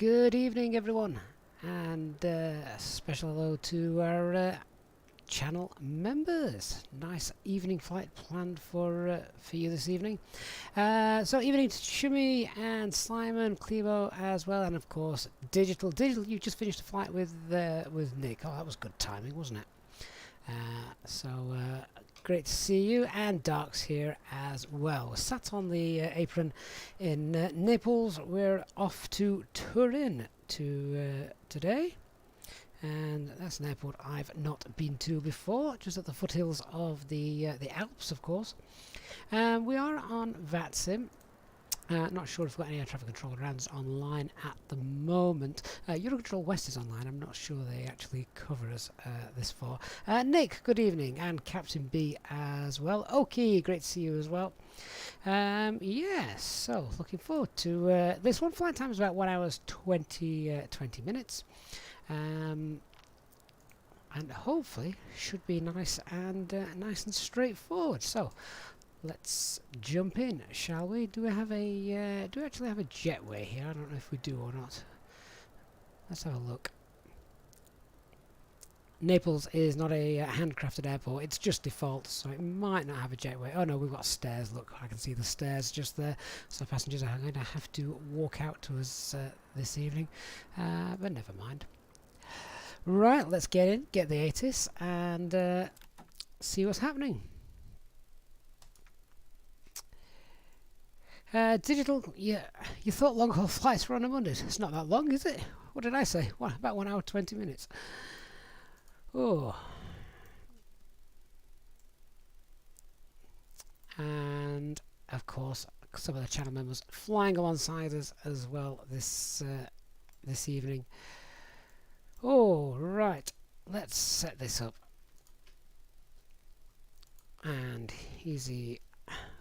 Good evening, everyone, and a special hello to our channel members. Nice evening flight planned for you this evening. So evening to Shumi and Simon, Clebo as well, and of course Digital. Digital, you just finished a flight with Nick. Oh, that was good timing, wasn't it? So great to see you, and Dark's here as well. We're sat on the apron in Naples. We're off to Turin today, and that's an airport I've not been to before, just at the foothills of the Alps, of course. We are on VATSIM. Not sure if we've got any air traffic control rounds online at the moment. Eurocontrol West is online. I'm not sure they actually cover us this far. Nick, good evening, and Captain B as well. Okay, great to see you as well. Yes, so looking forward to this one. Flight time is about 1 hour 20 minutes. And hopefully should be nice and straightforward. So let's jump in, shall we? Do we actually have a jetway here? I don't know if we do or not. Let's have a look. Naples is not a handcrafted airport. It's just default, so it might not have a jetway. Oh no, we've got stairs. Look, I can see the stairs just there. So passengers are going to have to walk out to us this evening, but never mind. Right, let's get in, get the ATIS, and see what's happening. Digital, yeah, you thought long-haul flights were on a Monday. It's not that long, is it? What did I say? What, about 1 hour 20 minutes? Oh. And, of course, some of the channel members flying alongside us as well this evening. Oh, right. Let's set this up. And easy...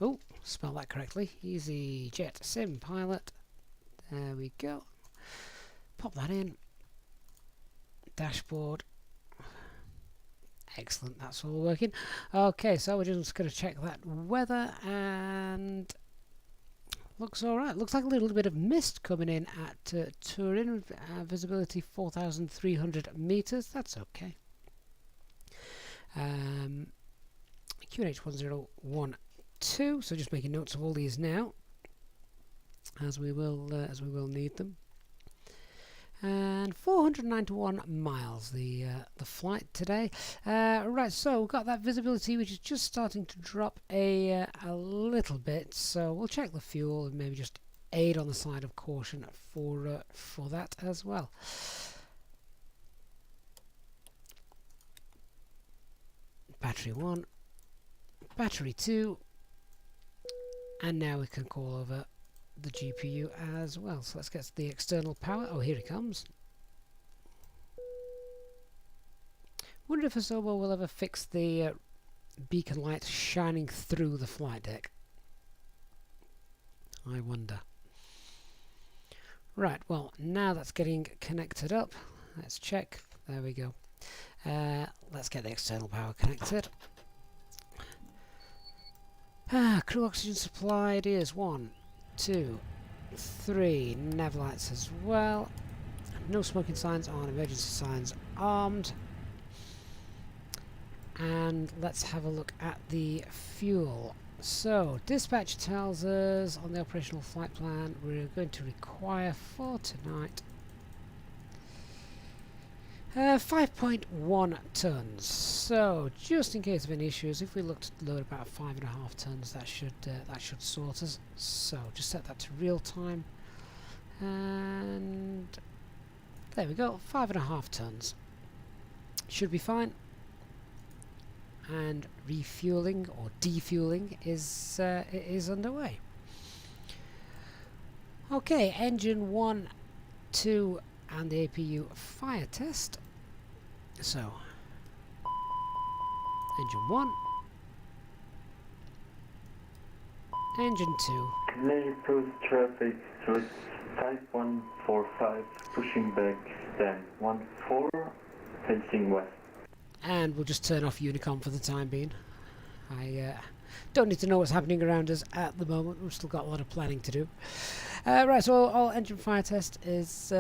Oh, spell that correctly. Easyjetsimpilot. There we go. Pop that in. Dashboard. Excellent, that's all working. Okay, so we're just going to check that weather, and looks alright. Looks like a little bit of mist coming in at Turin. Visibility 4,300 meters. That's okay. QNH 1012. So just making notes of all these now, as we will need them. And 491 miles the flight today. Right, so we've got that visibility, which is just starting to drop a little bit. So we'll check the fuel and maybe just aid on the side of caution for that as well. Battery 1, battery 2. And now we can call over the GPU as well. So let's get the external power. Oh, here it comes. Wonder if Asobo will ever fix the beacon light shining through the flight deck. I wonder. Right, well, now that's getting connected up. Let's check. There we go. Let's get the external power connected. Crew oxygen supplied is 1, 2, 3. Nav lights as well. No smoking signs on, emergency signs armed. And let's have a look at the fuel. So dispatch tells us on the operational flight plan we're going to require for tonight 5.1 tons. So just in case of any issues, if we look to load about 5.5 tons, that should sort us. So just set that to real time, and there we go. 5.5 tons should be fine. And refueling or defueling is underway. Okay, engine 1, 2. And the APU fire test. So, engine 1, engine 2. Naples traffic, route 5145, pushing back, stand 14, facing west. And we'll just turn off Unicom for the time being. I don't need to know what's happening around us at the moment. We've still got a lot of planning to do. Right, so all engine fire test is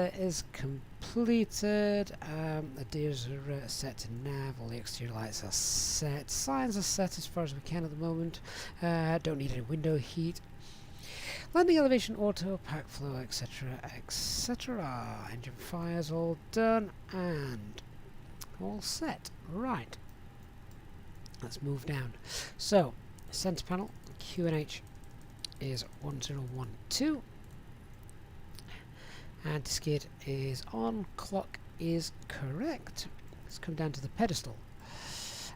completed. The gears are set to nav. All the exterior lights are set. Signs are set as far as we can at the moment. Don't need any window heat. Landing elevation, auto, pack flow, etc., etc. Engine fire's all done and all set. Right. Let's move down. So, center panel, QNH is 1012. Anti-skid is on. Clock is correct. Let's come down to the pedestal.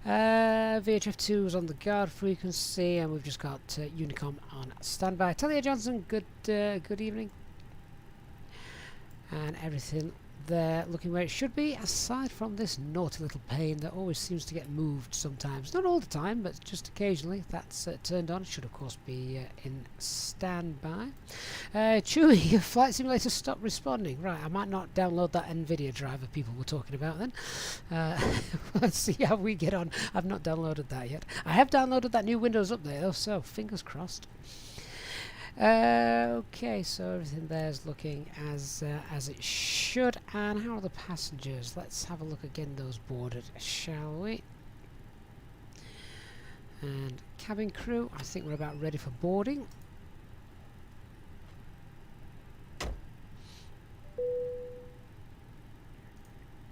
VHF2 is on the guard frequency, and we've just got Unicom on standby. Talia Johnson, good evening. And everything there looking where it should be, aside from this naughty little pane that always seems to get moved sometimes. Not all the time, but just occasionally. That's turned on. It should, of course, be in standby. Chewy, your flight simulator stopped responding. Right, I might not download that NVIDIA driver people were talking about then. Let's see how we get on. I've not downloaded that yet. I have downloaded that new Windows update, though, so fingers crossed. Okay, so everything there is looking as it should. And how are the passengers? Let's have a look again. Those boarded, shall we? And cabin crew, I think we're about ready for boarding.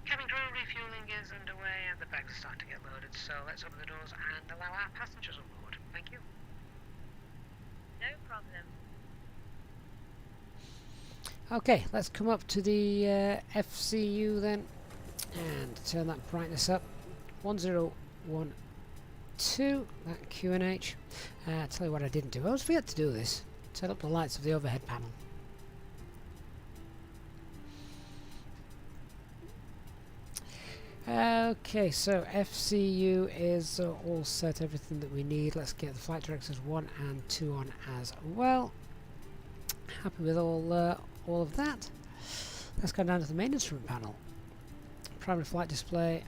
Cabin crew refueling is underway, and the bags are starting to get loaded. So let's open the doors and allow our passengers on board. Thank you. No problem. Okay, let's come up to the FCU then and turn that brightness up. 1012, that QNH. Tell you what I didn't do. I always forget to do this. Turn up the lights of the overhead panel. Okay, so FCU is all set, everything that we need. Let's get the flight directors 1 and 2 on as well. Happy with all of that. Let's go down to the main instrument panel. Primary flight display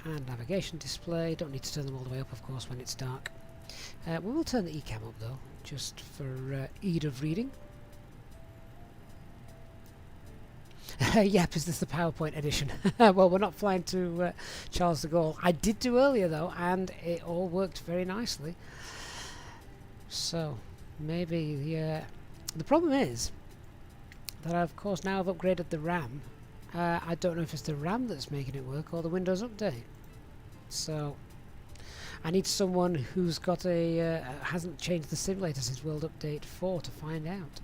and navigation display. Don't need to turn them all the way up, of course, when it's dark. We will turn the ECAM up though, just for ease of reading. Yep, is this the PowerPoint edition? Well, we're not flying to Charles de Gaulle. I did do earlier though, and it all worked very nicely. So maybe the problem is that I, of course, now I've upgraded the RAM. I don't know if it's the RAM that's making it work or the Windows Update. So I need someone who's got hasn't changed the simulator since World Update 4 to find out.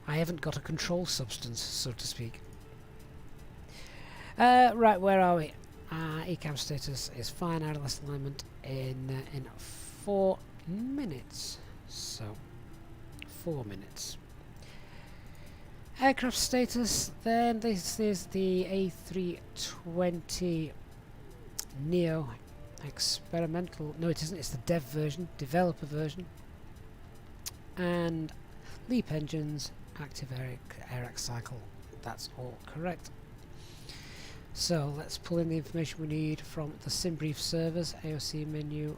I haven't got a control substance, so to speak. Right, where are we? ECAM status is fine. ILS alignment in 4 minutes. So 4 minutes. Aircraft status. Then this is the A320 Neo experimental. No, it isn't. It's the dev version, developer version. And LEAP engines. Active air cycle, that's all correct. So let's pull in the information we need from the SimBrief servers. AOC menu,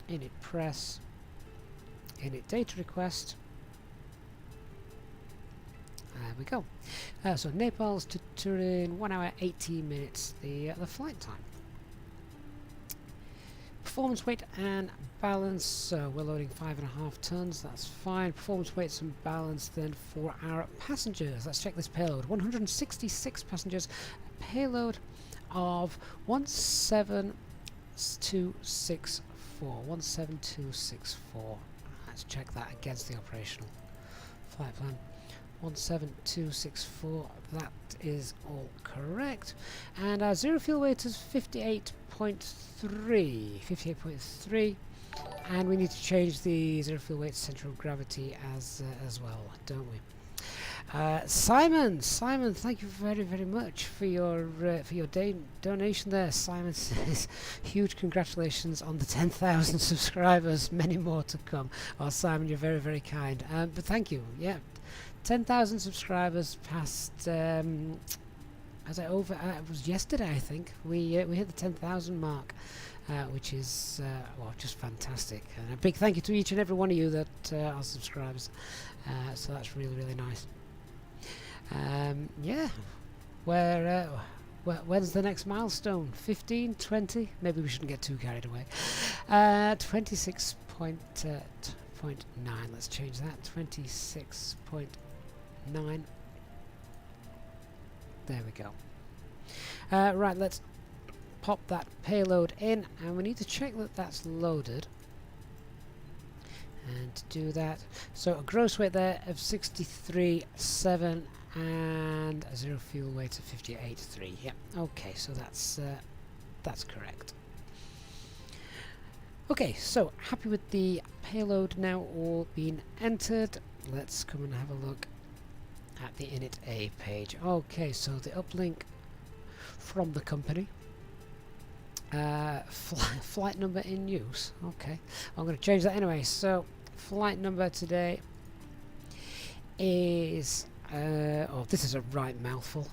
init press, init data request. There we go. So Naples to Turin, 1 hour 18 minutes the flight time. Performance weight and balance, so we're loading 5.5 tons, that's fine. Performance weights and balance then for our passengers. Let's check this payload. 166 passengers, a payload of 17264. 17264. Let's check that against the operational flight plan. 17264, that is all correct. And our zero fuel weight is 58.3, and we need to change the zero fuel weight center of gravity as well, don't we? Simon, thank you very much for your donation there. Simon says, huge congratulations on the 10,000 subscribers, many more to come. Well, Simon, you're very kind, but thank you. Yeah, 10,000 subscribers past as it was yesterday, I think we hit the 10,000 mark, which is well, just fantastic. And a big thank you to each and every one of you that are subscribers. So that's really, really nice. Yeah, when's the next milestone? 15, 20? Maybe we shouldn't get too carried away. 26.9. Let's change that. 26.9. There we go. Right, let's pop that payload in, and we need to check that that's loaded. And to do that, so a gross weight there of 63.7 and a zero fuel weight of 58.3. Yep. Okay, so that's correct. Okay, so happy with the payload now all being entered. Let's come and have a look at the init A page. Okay, so the uplink from the company. Flight number in use. Okay, I'm going to change that anyway. So flight number today is oh, this is a right mouthful.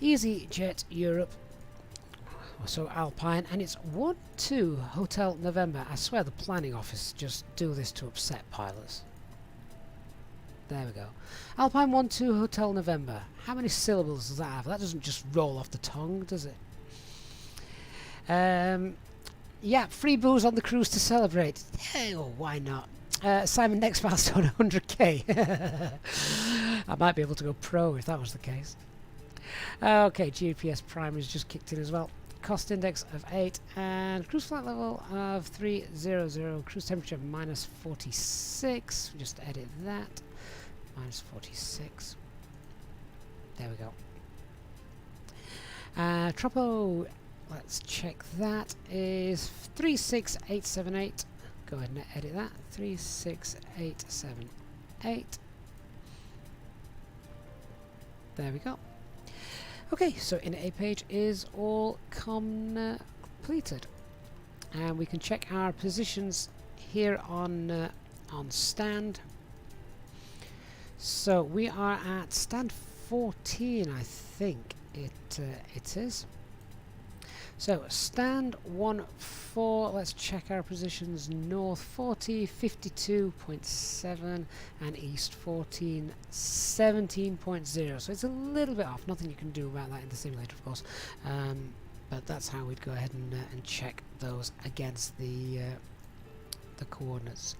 Easyjet Europe. So Alpine, and it's 12 Hotel November. I swear the planning office just do this to upset pilots. There we go. Alpine 12 Hotel November. How many syllables does that have? That doesn't just roll off the tongue, does it? Yeah, free booze on the cruise to celebrate. Hey, oh, why not? Simon, next milestone 100k. I might be able to go pro if that was the case. Okay, GPS primaries just kicked in as well. Cost index of 8 and cruise flight level of 300. Cruise temperature -46. Just edit that. -46. There we go. Tropo, let's check that, is 36878. Go ahead and edit that. 36878. There we go. Okay, so in A page is all completed, and we can check our positions here on stand. So we are at stand 14, I think it is. So stand 14, let's check our positions. North 40, 52.7, and east 14, 17.0. So it's a little bit off. Nothing you can do about that in the simulator, of course. But that's how we'd go ahead and check those against the coordinates.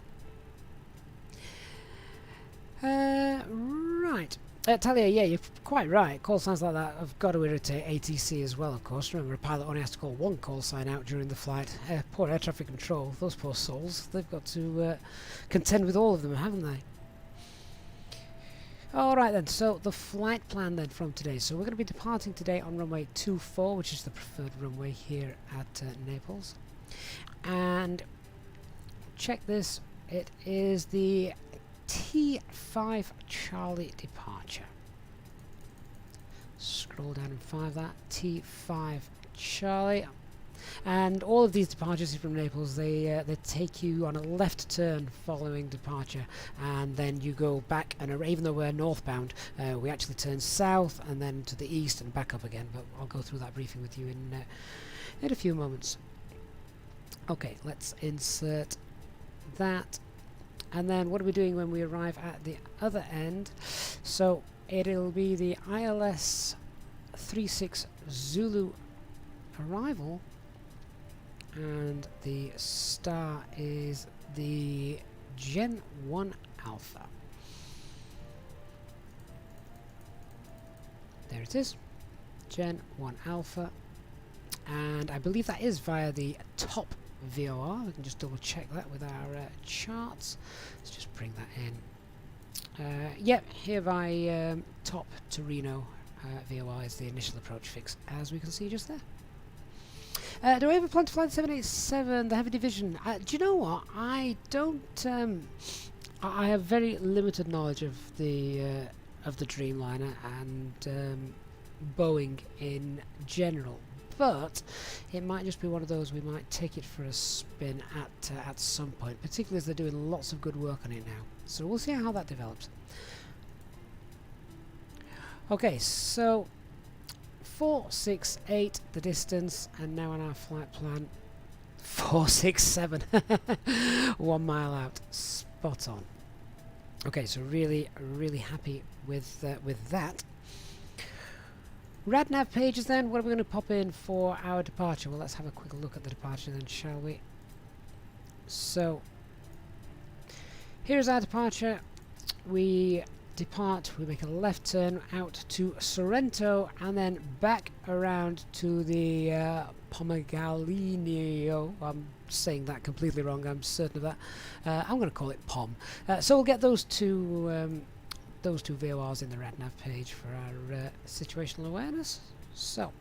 Right. Talia, yeah, you're quite right. Call signs like that have got to irritate ATC as well, of course. Remember, a pilot only has to call one call sign out during the flight. Poor air traffic control, those poor souls. They've got to contend with all of them, haven't they? Alright then, so the flight plan then from today. So we're going to be departing today on runway 24, which is the preferred runway here at Naples. And check this, it is the T5 Charlie departure. Scroll down and find that T5 Charlie, and all of these departures from Naples, they take you on a left turn following departure, and then you go back, and even though we're northbound, we actually turn south and then to the east and back up again. But I'll go through that briefing with you in a few moments. Okay, let's insert that. And then what are we doing when we arrive at the other end? So it'll be the ILS 36 Zulu arrival, and the star is the Gen 1 Alpha. There it is, Gen 1 Alpha, and I believe that is via the top VOR. We can just double check that with our charts. Let's just bring that in. Yep, here by top Torino VOR is the initial approach fix, as we can see just there. Do I ever plan to fly the 787, the heavy division? Do you know what? I don't. I have very limited knowledge of the Dreamliner and Boeing in general. But it might just be one of those we might take it for a spin at some point, particularly as they're doing lots of good work on it now. So we'll see how that develops. Okay, so 468 the distance, and now on our flight plan 467. 1 mile out. Spot on. Okay, so really happy with that. RadNav pages then, what are we going to pop in for our departure? Well, let's have a quick look at the departure then, shall we? So, here's our departure. We depart, we make a left turn out to Sorrento and then back around to the Pomigliano. I'm saying that completely wrong, I'm certain of that. I'm going to call it POM. So we'll get those two VORs in the RadNav page for our situational awareness. So,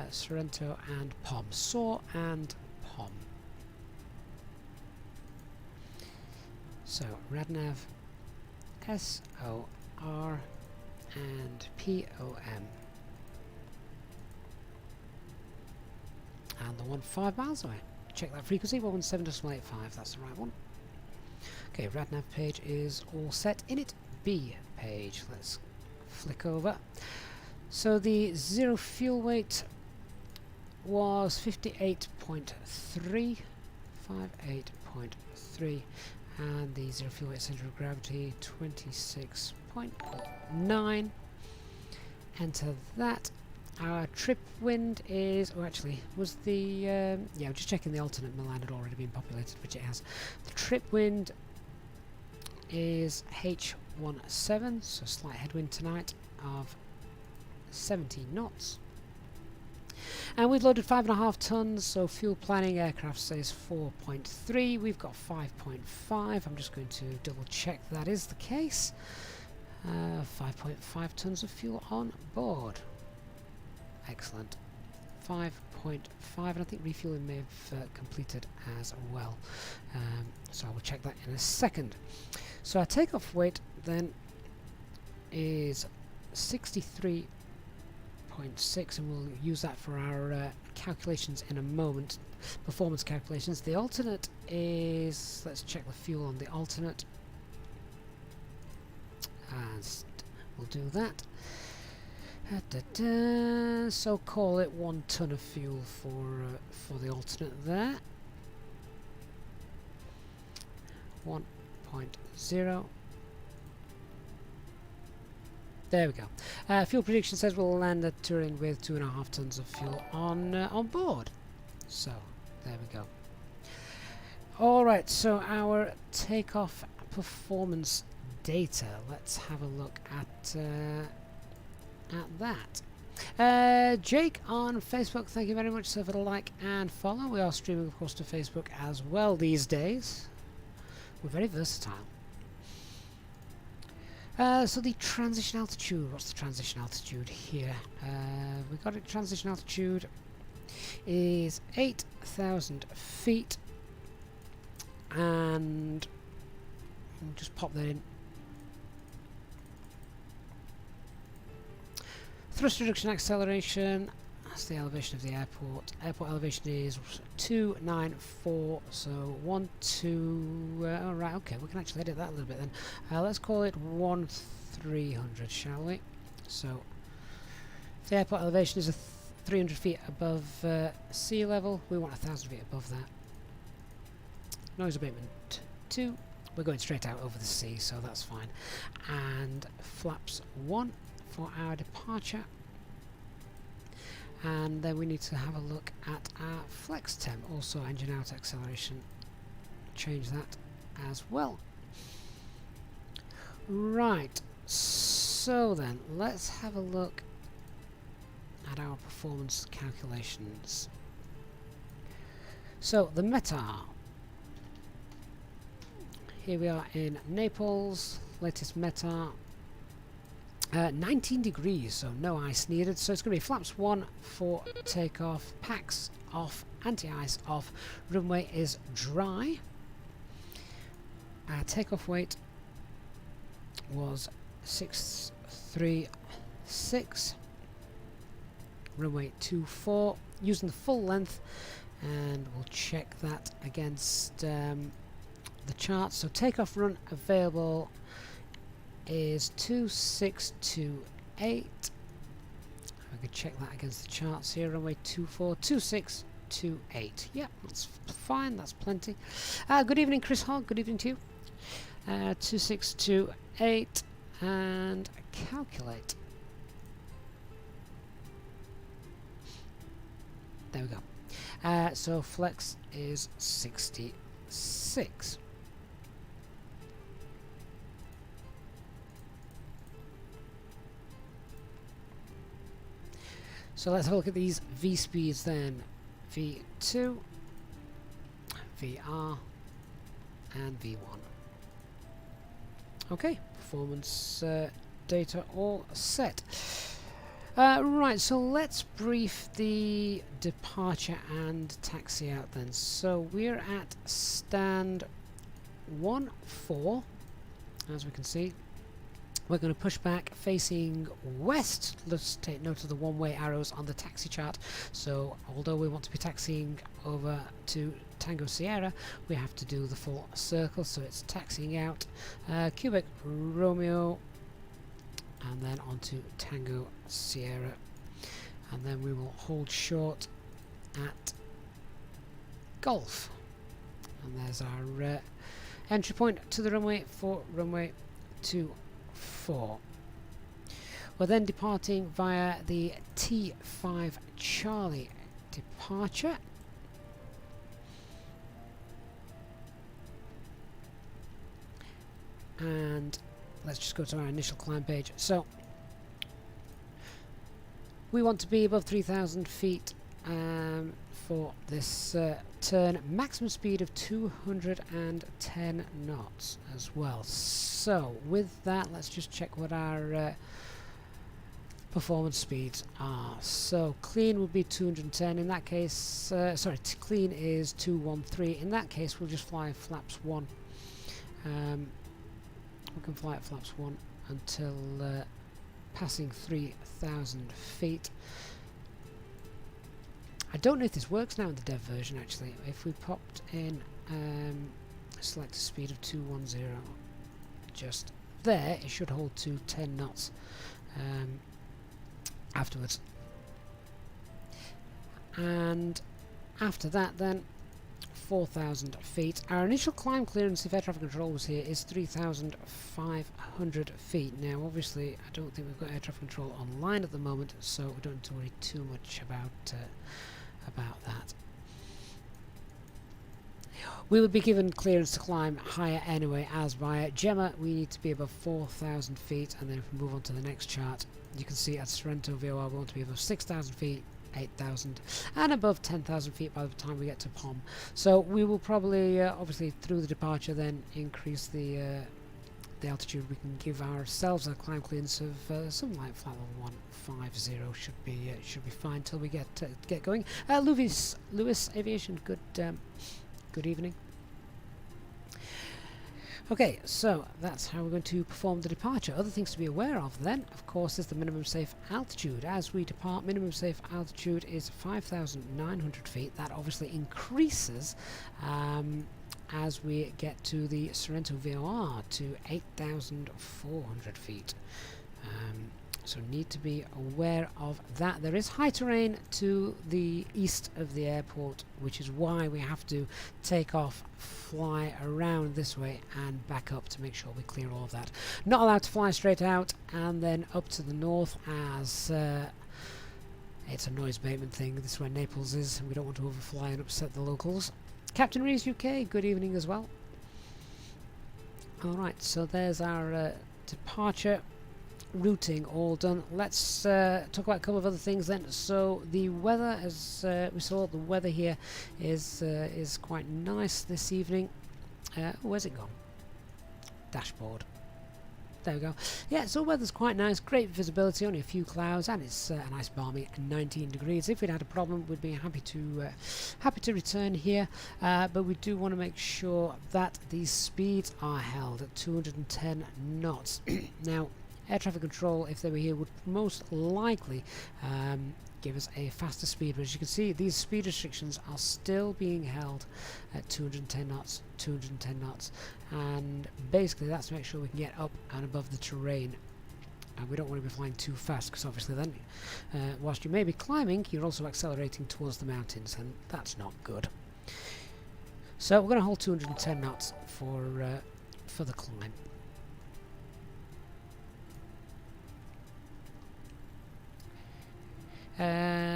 Sorrento and POM. SOAR and POM. So, RadNav SOR and POM. And the one 5 miles away. Check that frequency, 117.85, that's the right one. Okay, RadNav page is all set in it. B page, let's flick over. So the zero fuel weight was 58.3, and the zero fuel weight center of gravity 26.9. Enter that. Our trip wind is, oh actually, was the, yeah, I'm just checking the alternate Milan had already been populated, which it has. The trip wind is H17, so slight headwind tonight of 70 knots. And we've loaded 5.5 tons, so fuel planning aircraft says 4.3. We've got 5.5. I'm just going to double check that is the case. 5.5 tons of fuel on board. Excellent. 5.5, and I think refueling may have completed as well. So I will check that in a second. So our takeoff weight then is 63.6, and we'll use that for our calculations in a moment, performance calculations. The alternate is, let's check the fuel on the alternate, and we'll do that. So call it 1 ton of fuel for the alternate there. 1.0. There we go. Fuel prediction says we'll land at Turin with 2.5 tons of fuel on board. So there we go. All right. So our takeoff performance data. Let's have a look at that. Jake on Facebook, thank you very much, sir, for the like and follow. We are streaming, of course, to Facebook as well these days. We're very versatile. So the transition altitude, what's the transition altitude here? We got it, transition altitude is 8,000 feet, and we'll just pop that in. Thrust reduction acceleration, that's the elevation of the airport. Airport elevation is 294, so right, okay, we can actually edit that a little bit then. Let's call it 1300, shall we? So, if the airport elevation is 300 feet above sea level, we want 1,000 feet above that. Noise abatement 2, we're going straight out over the sea, so that's fine. And flaps 1 for our departure, and then we need to have a look at our flex temp, also engine out acceleration, change that as well. Right, so then let's have a look at our performance calculations. So the METAR, here we are in Naples, latest METAR. 19 degrees, so no ice needed, so it's going to be flaps 1 for takeoff, packs off, anti-ice off, runway is dry. Our takeoff weight was 636, runway 24, using the full length, and we'll check that against the chart. So takeoff run available is 2628. I could check that against the charts here. Runway 242628. Yep, that's fine. That's plenty. Good evening, Chris Hogg. Good evening to you. 2628 and calculate. There we go. So flex is 66. So let's have a look at these V speeds then. V2, VR, and V1. Okay, performance data all set. Right, so let's brief the departure and taxi out then. So we're at stand 14, as we can see. We're going to push back facing west. Let's take note of the one-way arrows on the taxi chart. So although we want to be taxiing over to Tango Sierra, we have to do the full circle. So it's taxiing out Quebec Romeo and then onto Tango Sierra, and then we will hold short at Golf, and there's our entry point to the runway for runway 24. We're then departing via the T5 Charlie departure. And let's just go to our initial climb page. So we want to be above 3,000 feet for this turn. Maximum speed of 210 knots as well. So with that, let's just check what our performance speeds are. So clean would be 210. In that case, sorry, clean is 213. In that case, we'll just fly flaps 1. We can fly at flaps 1 until passing 3,000 feet. I don't know if this works now in the dev version actually. If we popped in select a speed of 210 just there, it should hold to 10 knots afterwards. And after that then 4,000 feet. Our initial climb clearance, if air traffic control was here, is 3,500 feet. Now obviously I don't think we've got air traffic control online at the moment, so we don't need to worry too much about that. We would be given clearance to climb higher anyway, as via Gemma we need to be above 4,000 feet, and then if we move on to the next chart, you can see at Sorrento VOR we want to be above 6,000 feet, 8,000 and above 10,000 feet by the time we get to POM. So we will probably obviously through the departure then increase the altitude. We can give ourselves a climb clearance of something like flight level 150 should be fine till we get going. Lewis Aviation, good evening. Okay, so that's how we're going to perform the departure. Other things to be aware of then, of course, is the minimum safe altitude. As we depart, minimum safe altitude is 5,900 feet. That obviously increases as we get to the Sorrento VOR to 8,400 feet. So need to be aware of that. There is high terrain to the east of the airport, which is why we have to take off, fly around this way and back up to make sure we clear all of that. Not allowed to fly straight out and then up to the north, as it's a noise abatement thing. This is where Naples is, and we don't want to overfly and upset the locals. Captain Rees UK, good evening as well. Alright, so there's our departure routing all done. Let's talk about a couple of other things then. So the weather, as we saw, the weather here is quite nice this evening. Where's it gone? Dashboard. There we go. Yeah, so weather's quite nice, great visibility, only a few clouds, and it's a nice balmy 19 degrees. If we'd had a problem, we'd be happy to return here, but we do want to make sure that these speeds are held at 210 knots. Now, air traffic control, if they were here, would most likely give us a faster speed, but as you can see, these speed restrictions are still being held at 210 knots, and basically that's to make sure we can get up and above the terrain And we don't want to be flying too fast, because obviously then, whilst you may be climbing, you're also accelerating towards the mountains, and that's not good. So we're going to hold 210 knots for the climb.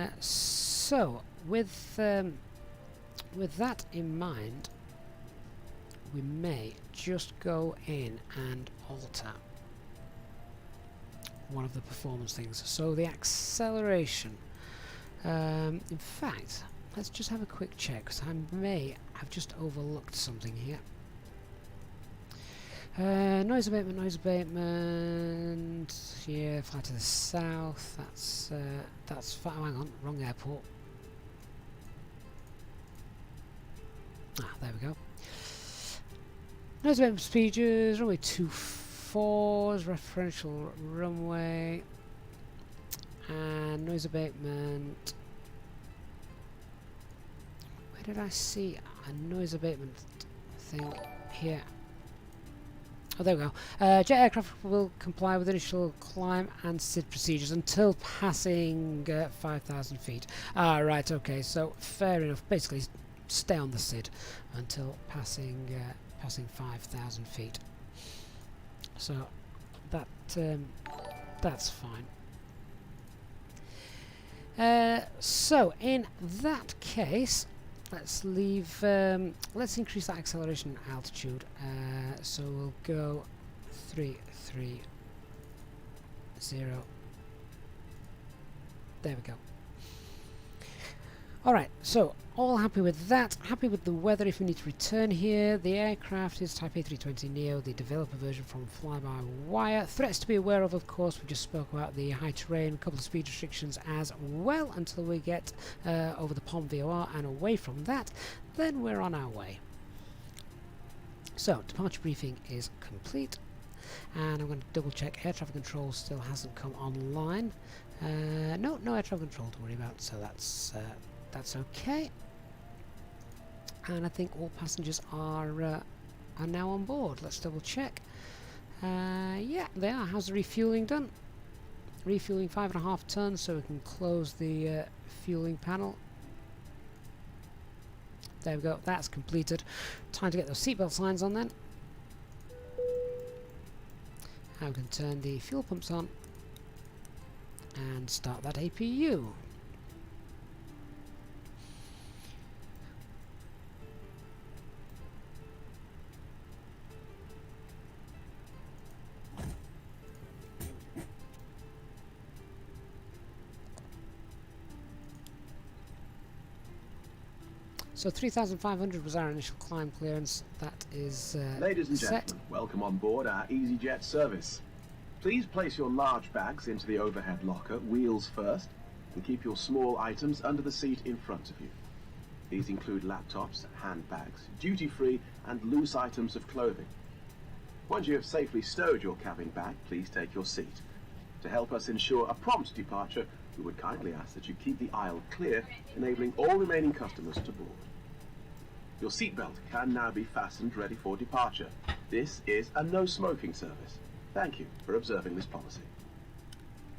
So with that in mind, we may just go in and alter one of the performance things. So the acceleration. In fact, let's just have a quick check, because I may have just overlooked something here. Noise abatement. Yeah, fly to the south. That's fine. Oh, hang on, wrong airport. There we go. Noise abatement procedures. Runway 24's referential runway, and noise abatement. Where did I see a noise abatement thing here? Oh, there we go. Jet aircraft will comply with initial climb and SID procedures until passing 5,000 feet. Right, okay, so fair enough. Basically, stay on the SID until passing 5,000 feet. So that's fine. So in that case, let's leave. Let's increase that acceleration altitude. So we'll go 330. There we go. Alright, so all happy with that. Happy with the weather if we need to return here. The aircraft is Type A320neo, the developer version from FlyByWire. Threats to be aware of course, we just spoke about the high terrain, a couple of speed restrictions as well until we get over the POM VOR, and away from that, then we're on our way. So, departure briefing is complete, and I'm going to double check air traffic control still hasn't come online. No air traffic control to worry about, so that's okay. And I think all passengers are now on board. Let's double check. Yeah, they are. How's the refueling done? Refueling 5.5 tons, so we can close the fueling panel. There we go. That's completed. Time to get those seatbelt signs on then. And we can turn the fuel pumps on and start that APU. So 3,500 was our initial climb clearance. That is Ladies and set. gentlemen, welcome on board our Easyjet service. Please place your large bags into the overhead locker, wheels first, and keep your small items under the seat in front of you. These include laptops, handbags, duty-free and loose items of clothing. Once you have safely stowed your cabin bag, please take your seat. To help us ensure a prompt departure, we would kindly ask that you keep the aisle clear, enabling all remaining customers to board. Your seatbelt can now be fastened ready for departure. This is a no-smoking service. Thank you for observing this policy.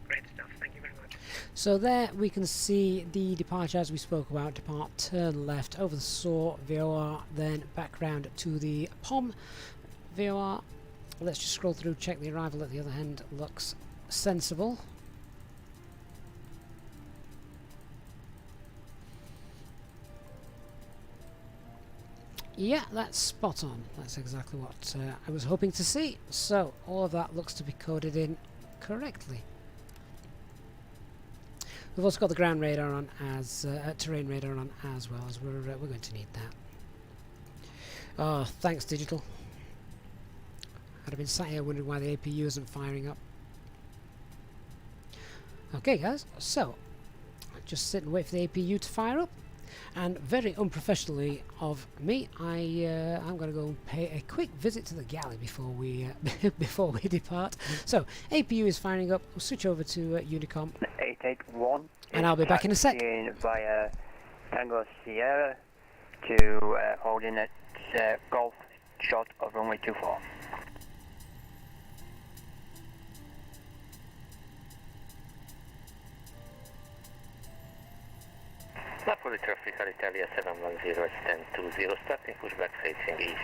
Great stuff, thank you very much. So there we can see the departure as we spoke about. Depart, turn left over the SAW VOR, then back round to the POM VOR. Let's just scroll through, check the arrival at the other end looks sensible. Yeah, that's spot on. That's exactly what I was hoping to see. So all of that looks to be coded in correctly. We've also got the ground radar on as terrain radar on as well, as we're going to need that. Oh, thanks digital. I'd have been sat here wondering why the APU isn't firing up. Okay guys, so just sit and wait for the APU to fire up. And very unprofessionally of me, I'm going to go and pay a quick visit to the galley before we before we depart. So APU is firing up. We'll switch over to Unicom, 881. and I'll be back in a sec. Via Tango Sierra to ordinate Golf short of runway 24. Napoli traffic, Alitalia 710 at 1020, starting pushback facing east.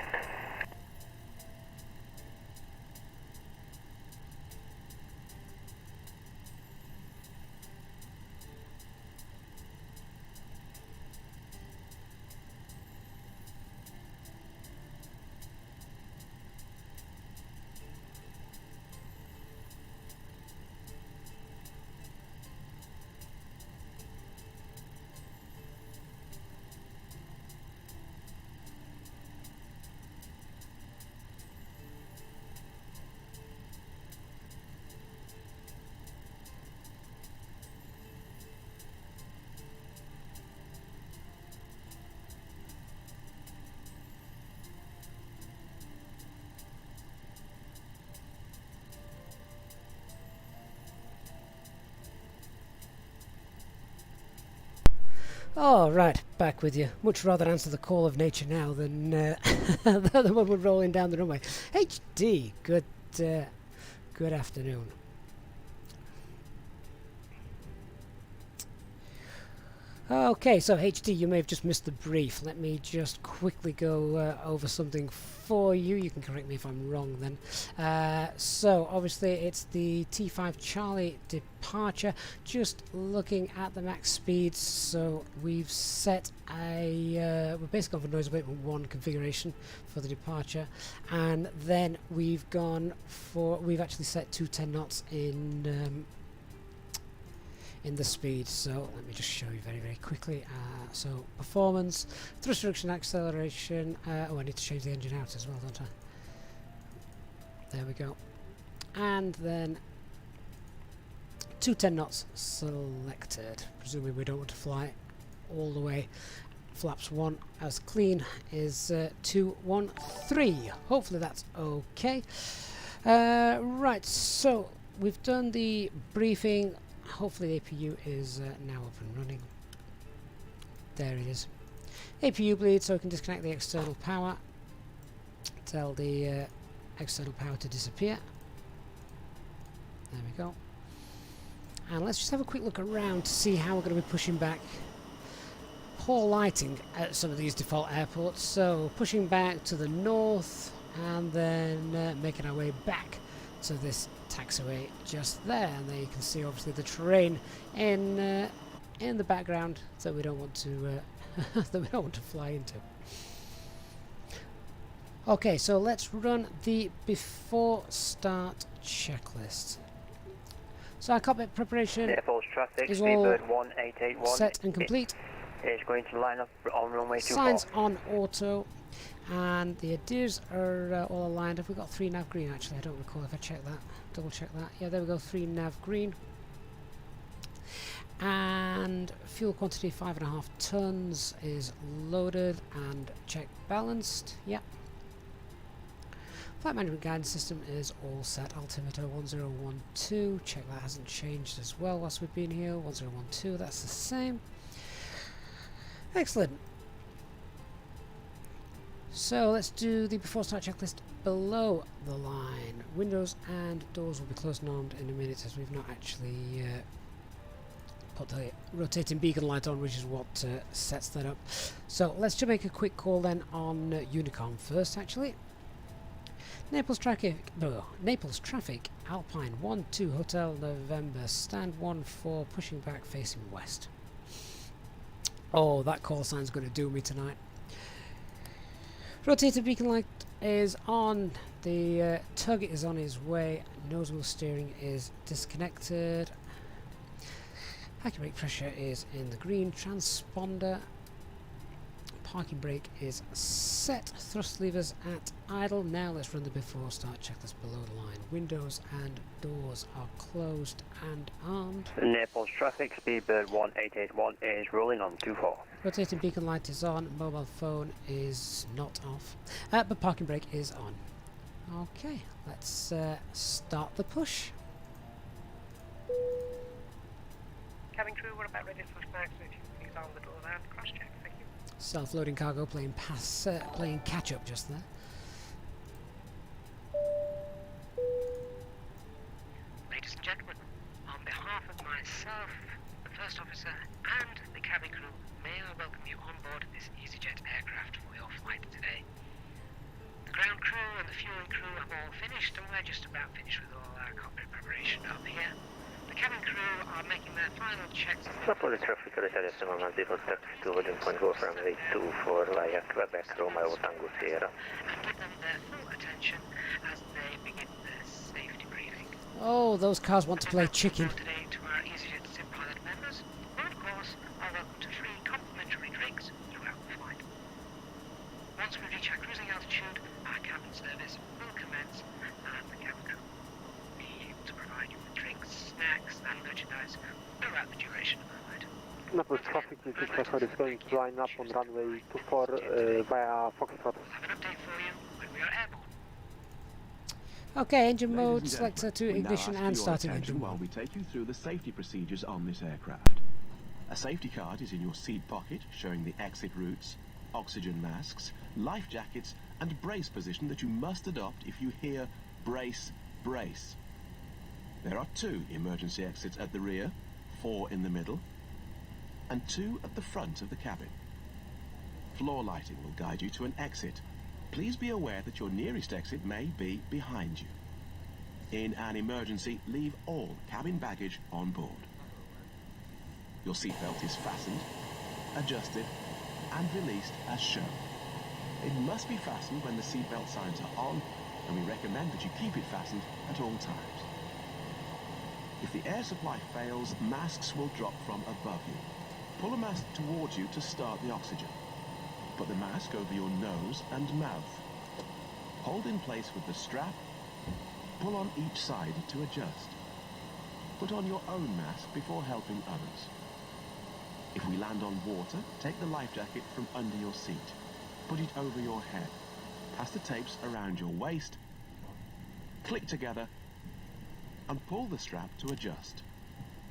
Oh, right, back with you. Much rather answer the call of nature now than than when we're rolling down the runway. HD, good afternoon. Okay, so HD, you may have just missed the brief. Let me just quickly go over something for you. You can correct me if I'm wrong then. So, obviously, it's the T5 Charlie departure. Just looking at the max speeds, so we've set we're basically on for noise abatement 1 configuration for the departure. And then we've actually set 210 knots in the speed. So let me just show you very quickly. So performance, thrust reduction, acceleration. Oh, I need to change the engine out as well, don't I? There we go. And then 210 knots selected. Presumably we don't want to fly all the way. Flaps 1 as clean is 213. Hopefully that's okay. Right, so we've done the briefing. Hopefully the APU is now up and running. There it is. APU bleed, so we can disconnect the external power. Tell the external power to disappear. There we go. And let's just have a quick look around to see how we're going to be pushing back. Poor lighting at some of these default airports, so pushing back to the north and then making our way back to this taxiway just there, and there you can see obviously the terrain in the background that we don't want to that we don't want to fly into. Okay, so let's run the before start checklist. So our cockpit preparation Naples traffic, is all Speedbird 1881 set and complete. It's going to line up on runway 24. Signs on auto, and the adheres are all aligned. Have we got 3 nav green actually? I don't recall if I checked that. Double check that. Yeah, there we go, 3 nav green. And fuel quantity 5.5 tons is loaded and check balanced. Yep. Flight management guidance system is all set. Altimeter 1012. Check that hasn't changed as well whilst we've been here. 1012, that's the same. Excellent. So let's do the before start checklist below the line. Windows and doors will be closed and armed in a minute, as we've not actually put the rotating beacon light on, which is what sets that up. So let's just make a quick call then on Unicom first actually. Naples traffic, Alpine 12 Hotel November, stand 14, pushing back facing west. Oh, that call sign's going to do me tonight. Rotator beacon light is on. The tug is on his way. Nose wheel steering is disconnected. Parking brake pressure is in the green. Transponder. Parking brake is set. Thrust levers at idle. Now let's run the before start checklist below the line. Windows and doors are closed and armed. Naples traffic, Speedbird 1881 is rolling on 24. Rotating beacon light is on. Mobile phone is not off. But parking brake is on. Okay, let's start the push. Cabin crew, we're about ready to push back, so if you please arm the door and cross check. Thank you. Self-loading cargo playing catch up just there. Ladies and gentlemen, on behalf of myself, the First Officer sir, and the cabin crew, may I welcome you on board this Easyjet aircraft for your flight today. The ground crew and the fueling crew have all finished, and we're just about finished with all our cockpit preparation up here. The cabin crew are making their final checks. Napoli traffic, Italia 710, taxi to Volume Point, go from runway 24 via Quebec, Romeo Tango Sierra. And give them their full attention as they begin their safety briefing. Oh, those cars want to play chicken. Today to our Easyjetsimpilot members, who of course are welcome to free complimentary drinks throughout the flight. Once we reach our cruising altitude, our cabin service will commence, and the cabin crew will be able to provide you with drinks, snacks, and merchandise throughout the duration of the flight. Naples traffic is going to line up on runway 24 via Foxtrot. Have an update for you when we are airborne. Okay, engine Ladies mode, and selector to gentlemen, we now ignition ask for and your starting attention engine while mode. we take you through the safety procedures on this aircraft. A safety card is in your seat pocket showing the exit routes, oxygen masks, life jackets and brace position that you must adopt if you hear brace, brace. There are 2 emergency exits at the rear, 4 in the middle, and 2 at the front of the cabin. Floor lighting will guide you to an exit. Please be aware that your nearest exit may be behind you. In an emergency, leave all cabin baggage on board. Your seatbelt is fastened, adjusted, and released as shown. It must be fastened when the seatbelt signs are on, and we recommend that you keep it fastened at all times. If the air supply fails, masks will drop from above you. Pull a mask towards you to start the oxygen. Put the mask over your nose and mouth. Hold in place with the strap. Pull on each side to adjust. Put on your own mask before helping others. If we land on water, take the life jacket from under your seat. Put it over your head. Pass the tapes around your waist. Click together and pull the strap to adjust.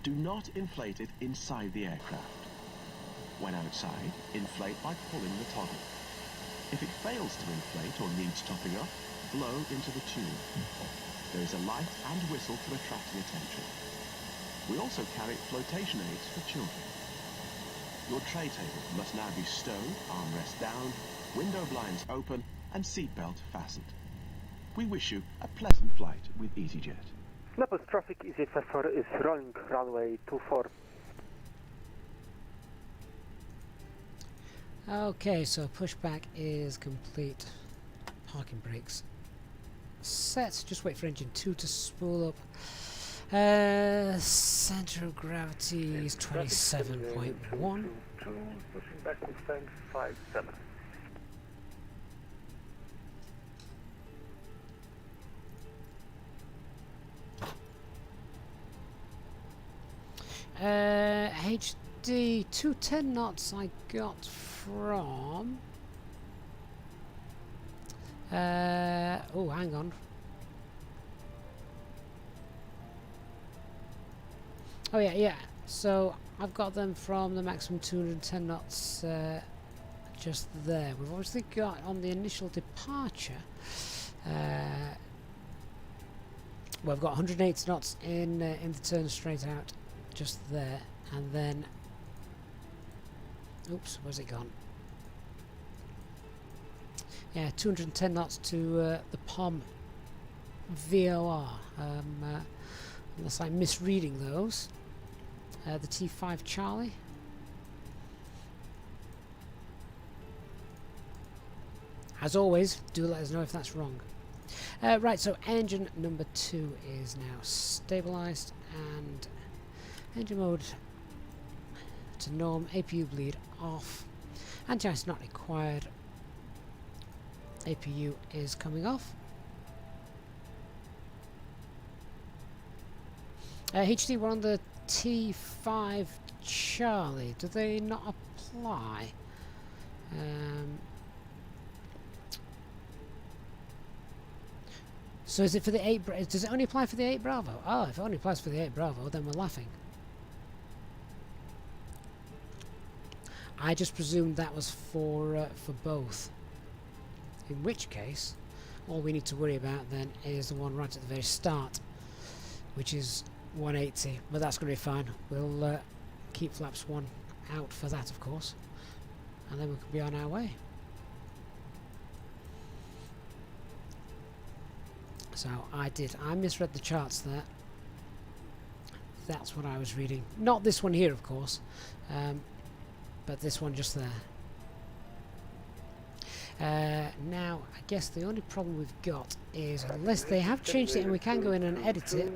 Do not inflate it inside the aircraft. When outside, inflate by pulling the toggle. If it fails to inflate or needs topping up, blow into the tube. There is a light and whistle to attract the attention. We also carry flotation aids for children. Your tray table must now be stowed, armrest down, window blinds open, and seatbelt fastened. We wish you a pleasant flight with Easyjet. Naples traffic is rolling runway 24. Okay, so pushback is complete. Parking brakes set. Just wait for engine 2 to spool up. Center of gravity is 27.1. Pushing back to stand 57. HD 210 knots I got from oh, hang on. Oh yeah, so I've got them from the maximum 210 knots just there. We've obviously got on the initial departure we've got 180 knots in the turn straight out just there, and then oops, where's it gone? Yeah, 210 knots to the POM VOR, unless I'm misreading those. The T5 Charlie. As always, do let us know if that's wrong. Right, so engine number 2 is now stabilised, and engine mode to norm, APU bleed off, anti-ice not required, APU is coming off. HD, we're on the T5 Charlie. Do they not apply? So is it for the 8? Does it only apply for the 8 Bravo? Oh, if it only applies for the 8 Bravo, then we're laughing. I just presumed that was for both. In which case, all we need to worry about then is the one right at the very start, which is 180. But that's going to be fine. We'll keep flaps 1 out for that, of course, and then we could be on our way. So I misread the charts there. That's what I was reading. Not this one here, of course, but this one just there. Now, I guess the only problem we've got is, unless they have changed it and we can go in and edit it.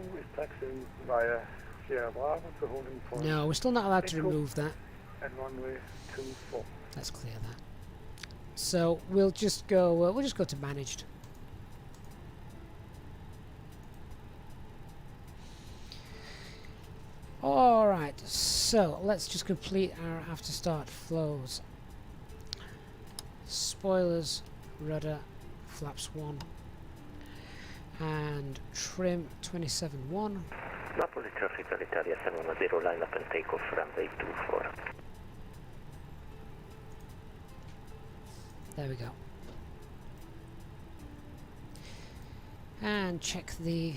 No, we're still not allowed to remove that. Let's clear that. So we'll just go to managed. Alright, so let's just complete our after start flows. Spoilers, rudder, flaps 1, and trim 27-1. Napoli traffic Italia 710, line up and take off runway 24. There we go. And check the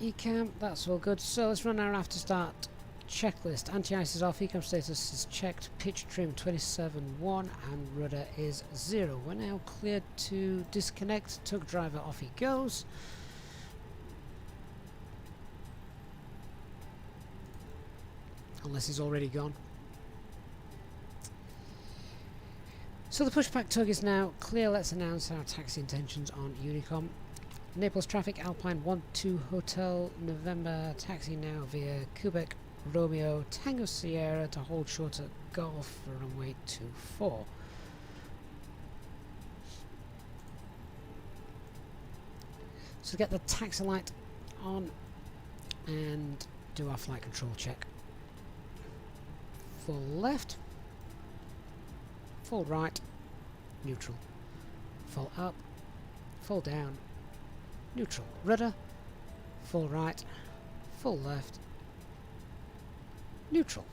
ECAM, that's all good. So let's run our after start checklist. Anti-ice is off, ECAM status is checked, pitch trim 27-1 and rudder is 0. We're now cleared to disconnect. Tug driver, off he goes. Unless he's already gone. So the pushback tug is now clear. Let's announce our taxi intentions on Unicom. Naples traffic, Alpine 12 Hotel November, taxi now via Quebec Romeo Tango Sierra to hold short at Golf for runway 24. So get the taxi light on and do our flight control check. Full left, full right, neutral, full up, full down, neutral, rudder, full right, full left, neutral.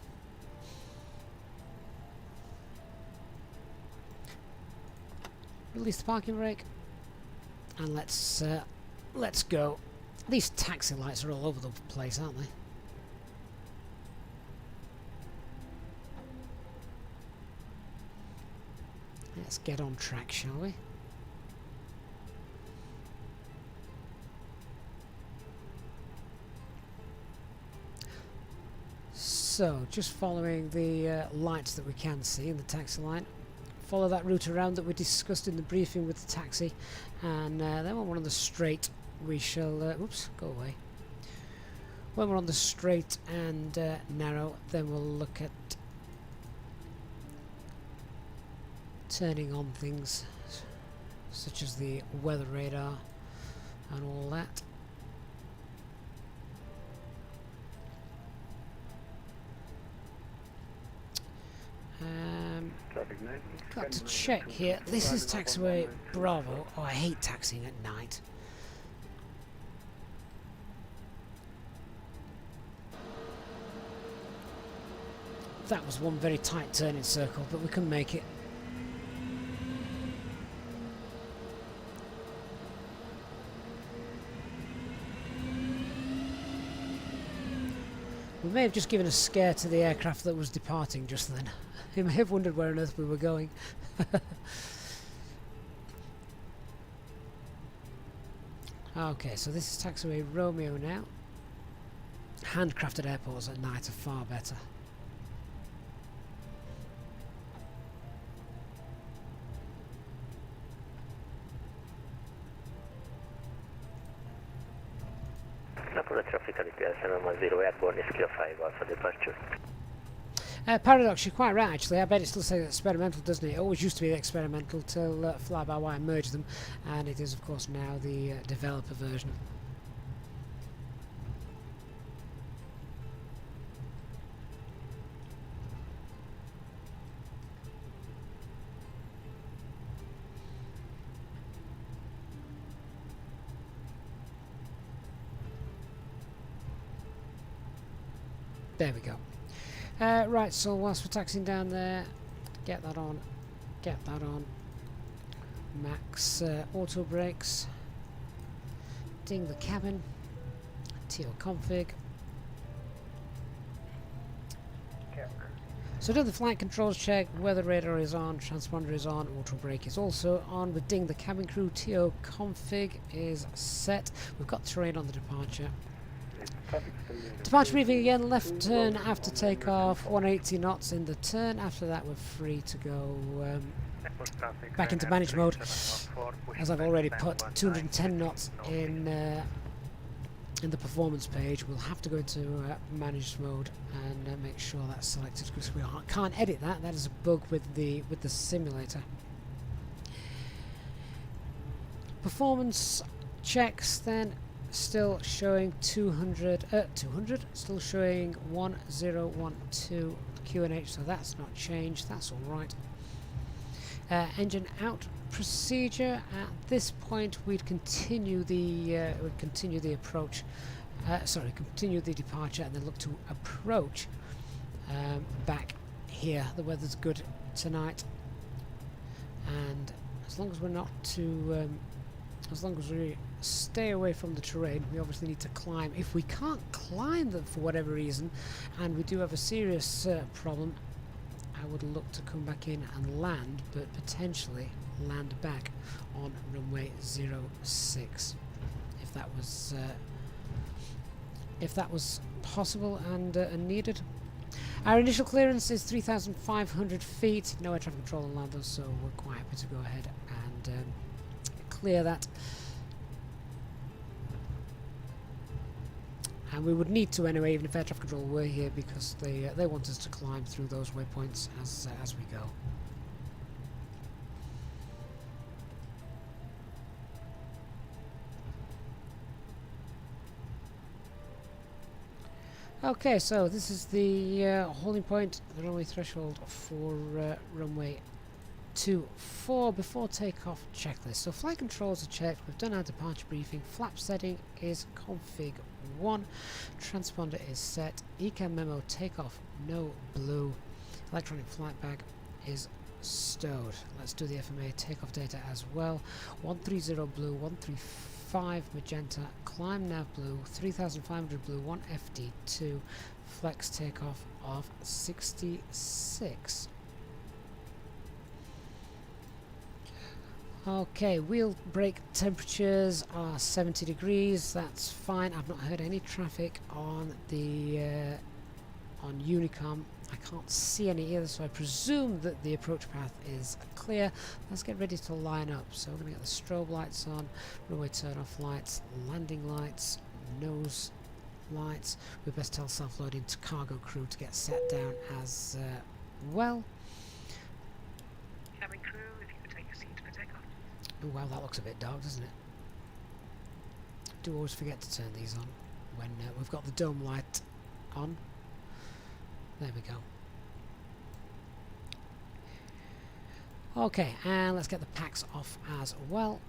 Release the parking brake and let's go. These taxi lights are all over the place, aren't they? Let's get on track, shall we? So, just following the lights that we can see in the taxi line. Follow that route around that we discussed in the briefing with the taxi, and then when we're on the straight we shall oops, go away. When we're on the straight and narrow, then we'll look at turning on things such as the weather radar and all that. Got to check here. This is taxiway Bravo. Oh, I hate taxiing at night. That was one very tight turning circle, but we can make it. We may have just given a scare to the aircraft that was departing just then. He may have wondered where on earth we were going. Okay, so this is taxiway Romeo now. Handcrafted airports at night are far better. Napoli traffic Italia 710, airborne is clear 5 Alpha departure. Paradox, you're quite right actually. I bet it still says experimental, doesn't it? It always used to be experimental till FlyByWire merged them, and it is of course now the developer version. There we go. Right, so whilst we're taxiing down there, get that on, max auto brakes, ding the cabin, TO config, So done the flight controls check, weather radar is on, transponder is on, auto brake is also on. With Ding, the cabin crew TO config is set. We've got terrain on the departure. Departure briefing again, left turn after takeoff, 180 knots in the turn. After that we're free to go back into manage mode. As I've already put 210 knots in the performance page. We'll have to go into managed mode and make sure that's selected, because we can't edit that. That is a bug with the simulator. Performance checks then, still showing 200, still showing 1012 QNH, so that's not changed, that's alright. Engine out procedure. At this point we'd continue the approach, continue the departure and then look to approach back here. The weather's good tonight, and as long as we're not too as long as we stay away from the terrain, we obviously need to climb. If we can't climb them for whatever reason, and we do have a serious problem, I would look to come back in and land, but potentially land back on runway 06 if that was possible and needed. Our initial clearance is 3,500 feet, no air traffic control on land though, so we're quite happy to go ahead and clear that. And we would need to anyway, even if air traffic control were here, because they want us to climb through those waypoints as we go. Okay, so this is the holding point, the runway threshold for runway 24 before takeoff checklist. So flight controls are checked, we've done our departure briefing, flap setting is config 1, transponder is set, ECAM memo takeoff no blue, electronic flight bag is stowed. Let's do the FMA takeoff data as well. 130 blue, 135 magenta, climb nav blue, 3500 blue, 1 FD2, flex takeoff of 66. Okay, wheel brake temperatures are 70 degrees, that's fine. I've not heard any traffic on the on Unicom. I can't see any either, so I presume that the approach path is clear. Let's get ready to line up. So we're going to get the strobe lights on, runway turn-off lights, landing lights, nose lights. We best tell self-loading to cargo crew to get set down as well. Cabin crew, if you could take your seat for takeoff. Oh, well, that looks a bit dark, doesn't it? Do always forget to turn these on when we've got the dome light on. There we go. Okay, and let's get the packs off as well.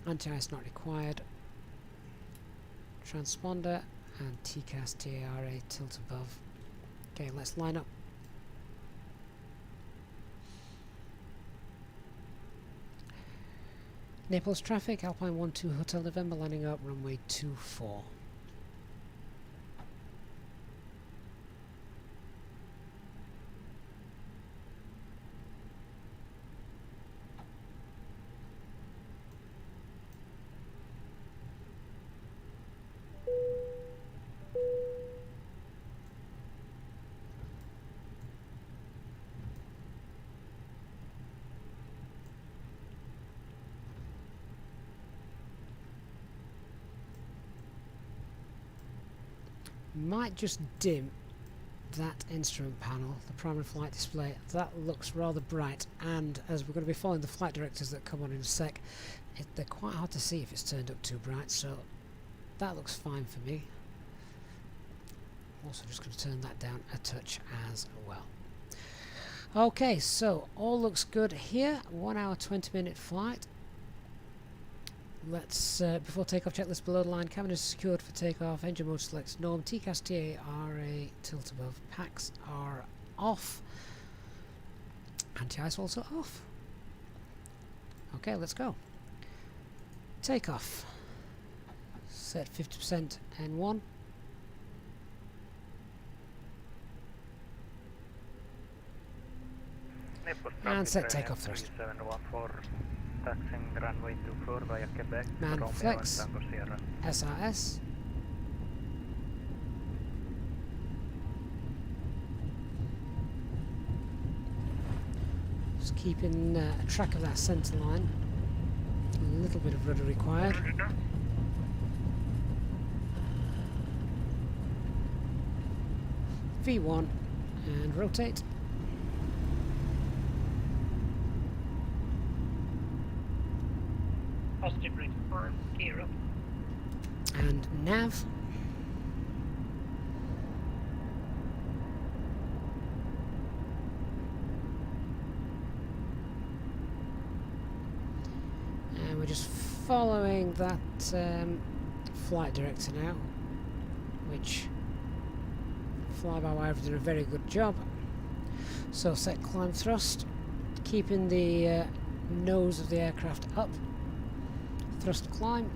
Anti-ice not required. Transponder and TCAS TARA tilt above. Okay, let's line up. Naples traffic, Alpine 12 Hotel November, landing up runway 24. Might just dim that instrument panel, the primary flight display. That looks rather bright, and as we're going to be following the flight directors that come on in a sec, they're quite hard to see if it's turned up too bright, so that looks fine for me. Also just going to turn that down a touch as well. Okay, so all looks good here. 1 hour 20-minute flight. Let's, before takeoff, checklist below the line. Cabin is secured for takeoff. Engine mode selects norm. TCAS TARA tilt above. Packs are off. Anti-ice also off. Okay, let's go. Takeoff. Set 50% N1. And set takeoff thrust. 3714, taxiing runway 24 via Quebec, Man Romeo flex. and Tango Sierra. SRS. Just keeping track of that centre line. A little bit of rudder required. V1 and rotate. Positive route for gear up. And nav. And we're just following that flight director now, which FlyByWire have done a very good job. So set climb thrust, keeping the nose of the aircraft up. Thrust climb.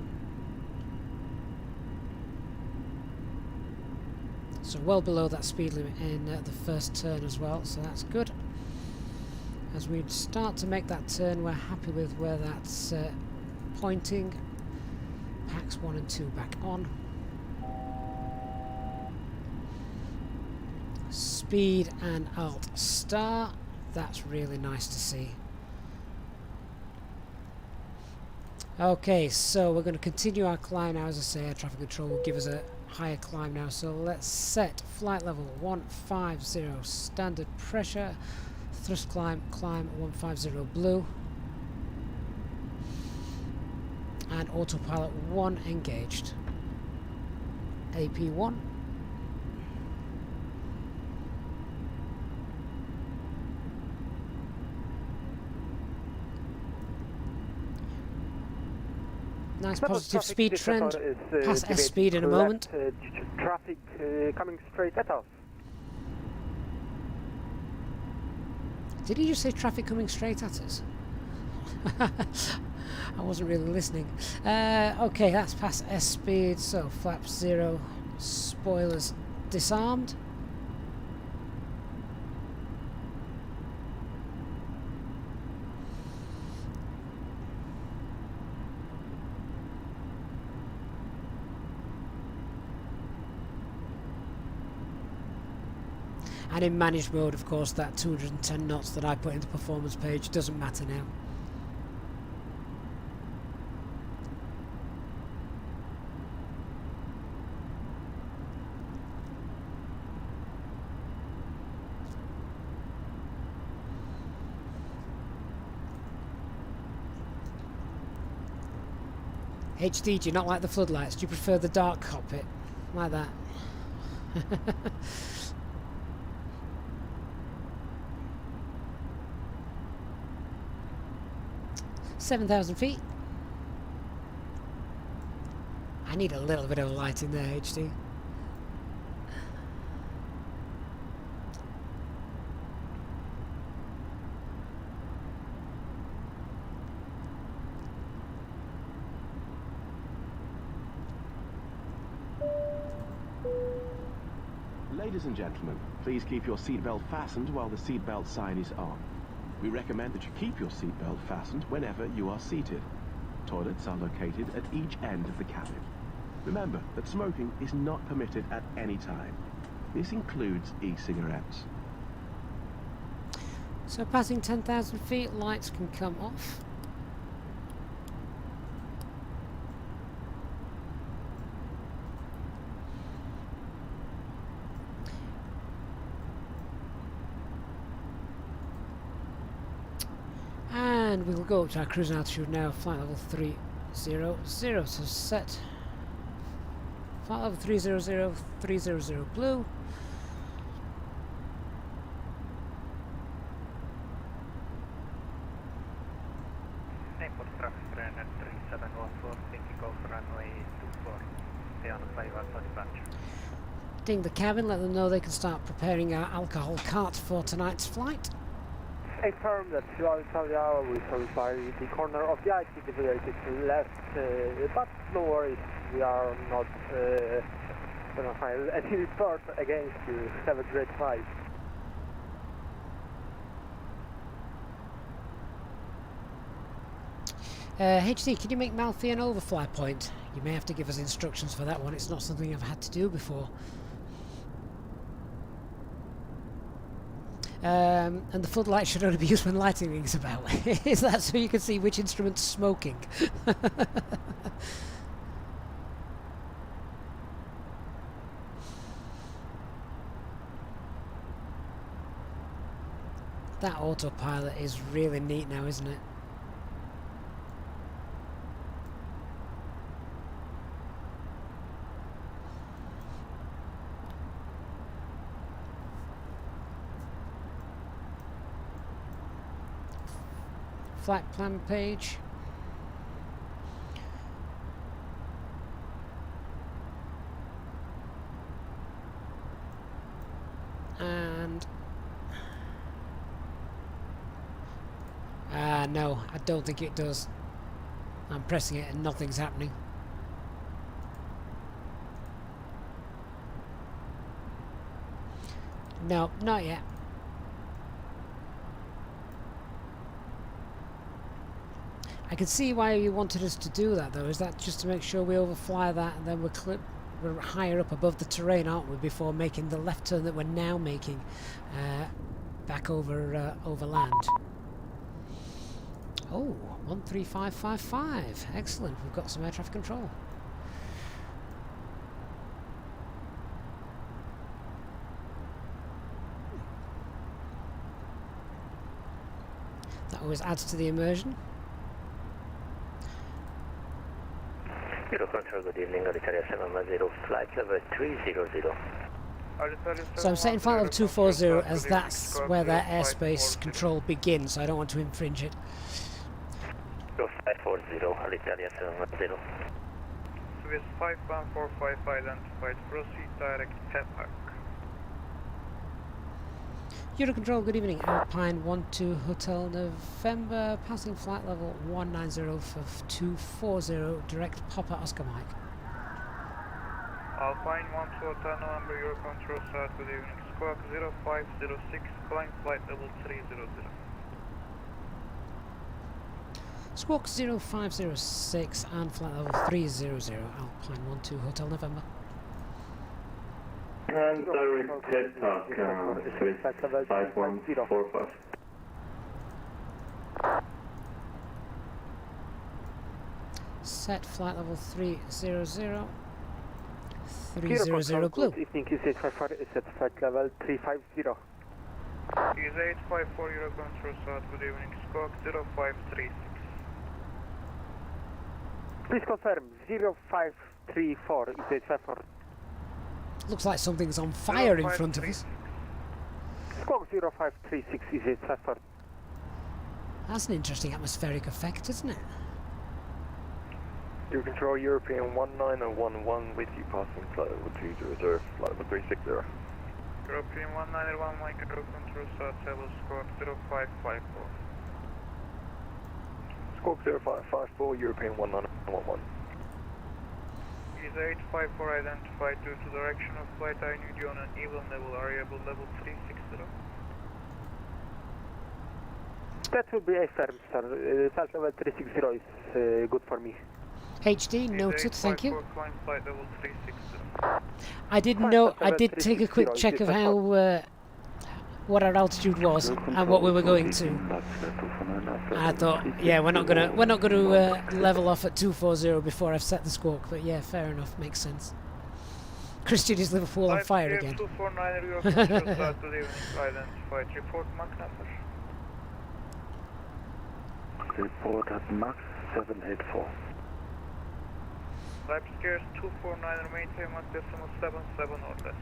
So well below that speed limit in the first turn as well, so that's good. As we start to make that turn, we're happy with where that's pointing. Packs 1 and 2 back on. Speed and Alt Star, that's really nice to see. Okay, so we're going to continue our climb now. As I say, air traffic control will give us a higher climb now, so let's set flight level 150, standard pressure, thrust climb 150 blue, and autopilot 1 engaged. AP1. Nice positive speed trend, pass S speed in a moment. Traffic coming straight at us. Did he just say traffic coming straight at us? I wasn't really listening. Okay, that's past S speed, so flaps 0, spoilers disarmed. And in managed mode, of course, that 210 knots that I put in the performance page doesn't matter now. HD, do you not like the floodlights? Do you prefer the dark cockpit? Like that? 7,000 feet. I need a little bit of light in there, HD. Ladies and gentlemen, please keep your seatbelt fastened while the seatbelt sign is on. We recommend that you keep your seatbelt fastened whenever you are seated. Toilets are located at each end of the cabin. Remember that smoking is not permitted at any time. This includes e-cigarettes. So passing 10,000 feet, lights can come off. And we'll go up to our cruising altitude now, flight level 300, so set flight level 300, 300 blue. Naples traffic train at 3714, taking off runway 24, beyond 5 hours for departure. Ding the cabin, let them know they can start preparing our alcohol cart for tonight's flight. Affirm that Italia will serve by the corner of the IT related to left, but no worries, we are not going to file any report against you. Have a great flight. HD, can you make Malfi an overfly point? You may have to give us instructions for that one. It's not something I've had to do before. And the floodlight should only be used when lightning is about. Is that so you can see which instrument's smoking? That autopilot is really neat now, isn't it? Flight plan page. And no, I don't think it does. I'm pressing it and nothing's happening. No, not yet. I can see why you wanted us to do that though. Is that just to make sure we overfly that and then we're higher up above the terrain, aren't we, before making the left turn that we're now making back over over land. Oh, 13555. Excellent. We've got some air traffic control. That always adds to the immersion. Control, good evening, Alitalia 710, flight level 300. So I'm setting flight level 240 as that's where their airspace control begins, so I don't want to infringe it. 540, Alitalia 710. Swiss 51455 identified, proceed direct Pushback. Eurocontrol, good evening, Alpine 12 Hotel November, passing flight level 190 for 240, direct Papa Oscar Mike. Alpine 12 Hotel November, Eurocontrol, start, good evening, squawk 0506, climb flight level 300. Squawk 0506 and flight level 300, Alpine 12 Hotel November. And direct takeoff, Swiss 5145. Set flight level 300, 300 blue. Evening, Easyjet set flight level 350. Easyjet 854 Eurocontrol, start, good evening, squawk 0536. Please confirm 0534 Easyjet 54. Looks like something's on fire in front of us. Squawk 0536 Easyjet 54. That's an interesting atmospheric effect, isn't it? You control European 1911 with you passing flight level 200, flight level 360. European 191 Mike Eurocontrol, start, level squawk 0554. Squawk 0554, European 1911. Easyjet 854 identified due to direction of flight. I need you on an even level, variable level 360. That will be a firm, sir. Flight level 360 is good for me. HD noted, thank you. Climb flight level 360. I didn't know. I did take a quick check of how what our altitude was and what we were going to. I thought, yeah, we're not gonna level off at 240 before I've set the squawk. But yeah, fair enough, makes sense. Christian is Liverpool on fire again. 249 Eurocontrol, start, good evening, identified. Report Mach number. Report at Mach 784. Type scarce 249, maintain Mach decimal 77 or less.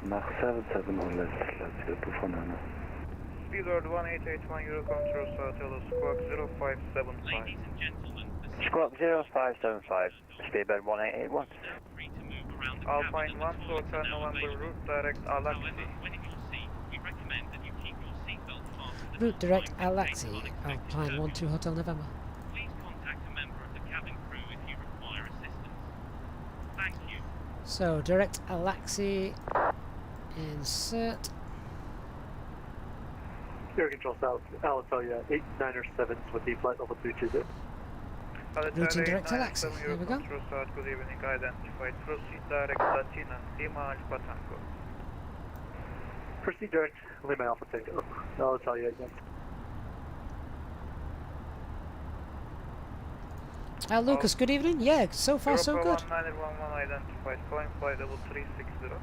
Mach 77 or less, let's go 249. Speedbird 1881 Eurocontrol, start, hello, squawk 0575. Squawk 0575, Speedbird 1881. Alpine 1 Hotel November, route direct Alaxi. Route direct Alaxi, Alpine 12 Hotel November. So direct Alaxi, insert. Air Control South, Alitalia 897 with the flight level 220. Routine direct taxi. Here we go. Control South, good evening, identified. Proceed direct Latina, Lima Alpha Tango. Proceed direct Lima Alpha Tango, Alitalia 897. Lucas, good evening. Yeah, so far so good. 1911 identified, calling flight level 360.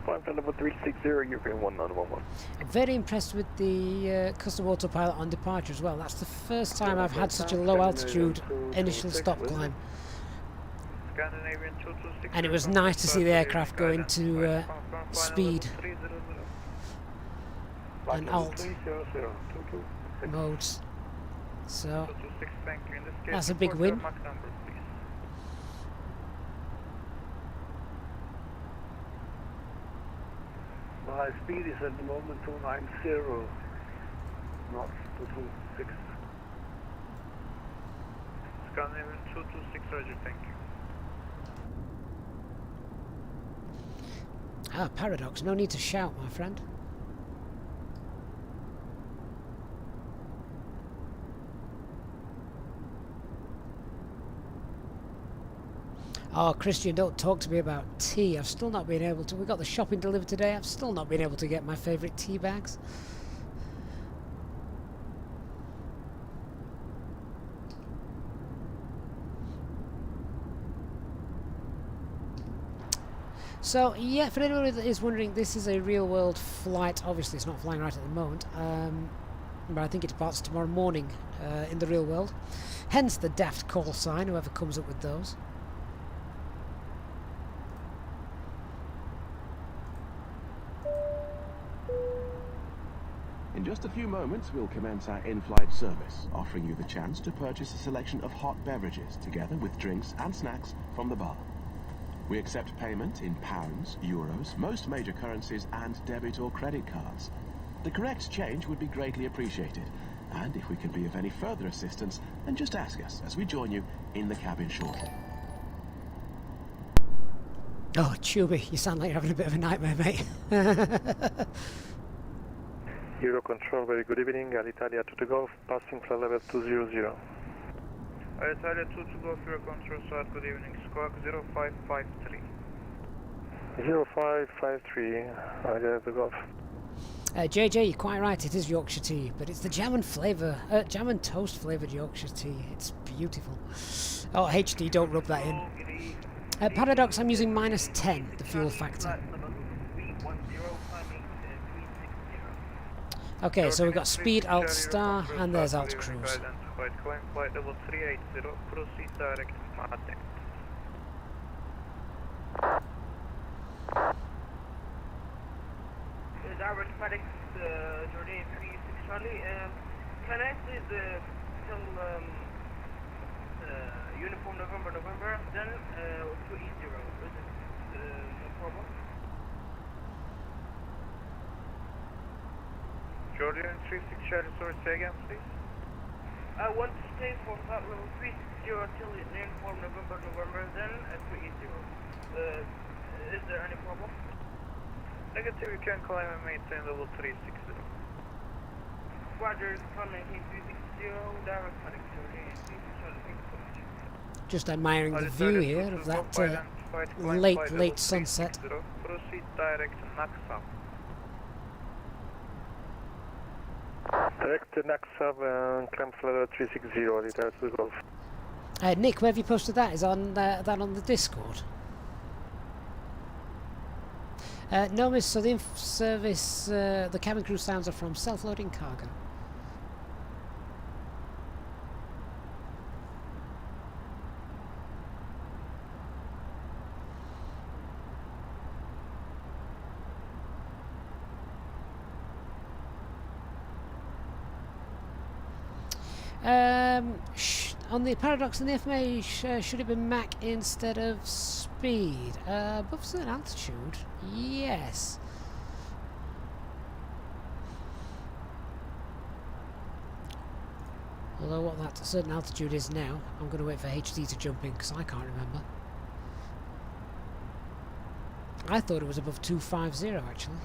Flight level 360, European 1911. I'm very impressed with the custom autopilot on departure as well. That's the first time I've had such a low altitude initial stop climb. Scandinavian 226. And it was nice to see the aircraft go into speed and alt modes. So that's a big win. My speed is at the moment 290 knots to 26. Scandinavian 226, roger, thank you. Ah, Paradox, no need to shout, my friend. Oh, Christian, don't talk to me about tea. I've still not been able to. We got the shopping delivered today. I've still not been able to get my favourite tea bags. So, yeah, for anyone that is wondering, this is a real-world flight. Obviously, it's not flying right at the moment, but I think it departs tomorrow morning in the real world. Hence the daft call sign, whoever comes up with those. In just a few moments, we'll commence our in-flight service, offering you the chance to purchase a selection of hot beverages, together with drinks and snacks from the bar. We accept payment in pounds, euros, most major currencies, and debit or credit cards. The correct change would be greatly appreciated, and if we can be of any further assistance, then just ask us as we join you in the cabin shortly. Oh, Chubby, you sound like you're having a bit of a nightmare, mate. Euro Control, very good evening. Alitalia 2 to go, passing flight level 200. Alitalia 2 to go, Euro Control South, good evening. Squawk 0553. 0553, Alitalia 2 go. JJ, you're quite right, it is Yorkshire tea, but it's the jam and flavour, jam and toast flavoured Yorkshire tea. It's beautiful. Oh, HD, don't rub that in. Paradox, I'm using -10, the fuel factor. Okay, so we've got speed, alt star, and there's alt cruise. Flight level 380, proceed direct Matic. Direct Matic, Jordan 36 Charlie. Can I say till uniform November, then 280, is it no problem? Jordan 36 Charlie, sorry, say again, please. I want to stay for flight level 360 till uniform November, then 280. Is there any problem? Negative, you can climb and maintain level 360. Roger, coming 360, direct Matic, Jordan 36 Charlie, thank you so much. Just admiring the view here of that late sunset. Proceed direct Naxam. Direct to Naxam and climb flight level 360, Alitalia 2 to go. Nick, where have you posted that? Is on that on the Discord? No, miss. So the service, the cabin crew sounds are from self-loading cargo. On the Paradox and the FMA, should it be Mach instead of speed? Above a certain altitude, yes. Although what that certain altitude is now, I'm going to wait for HD to jump in because I can't remember. I thought it was above 250 actually.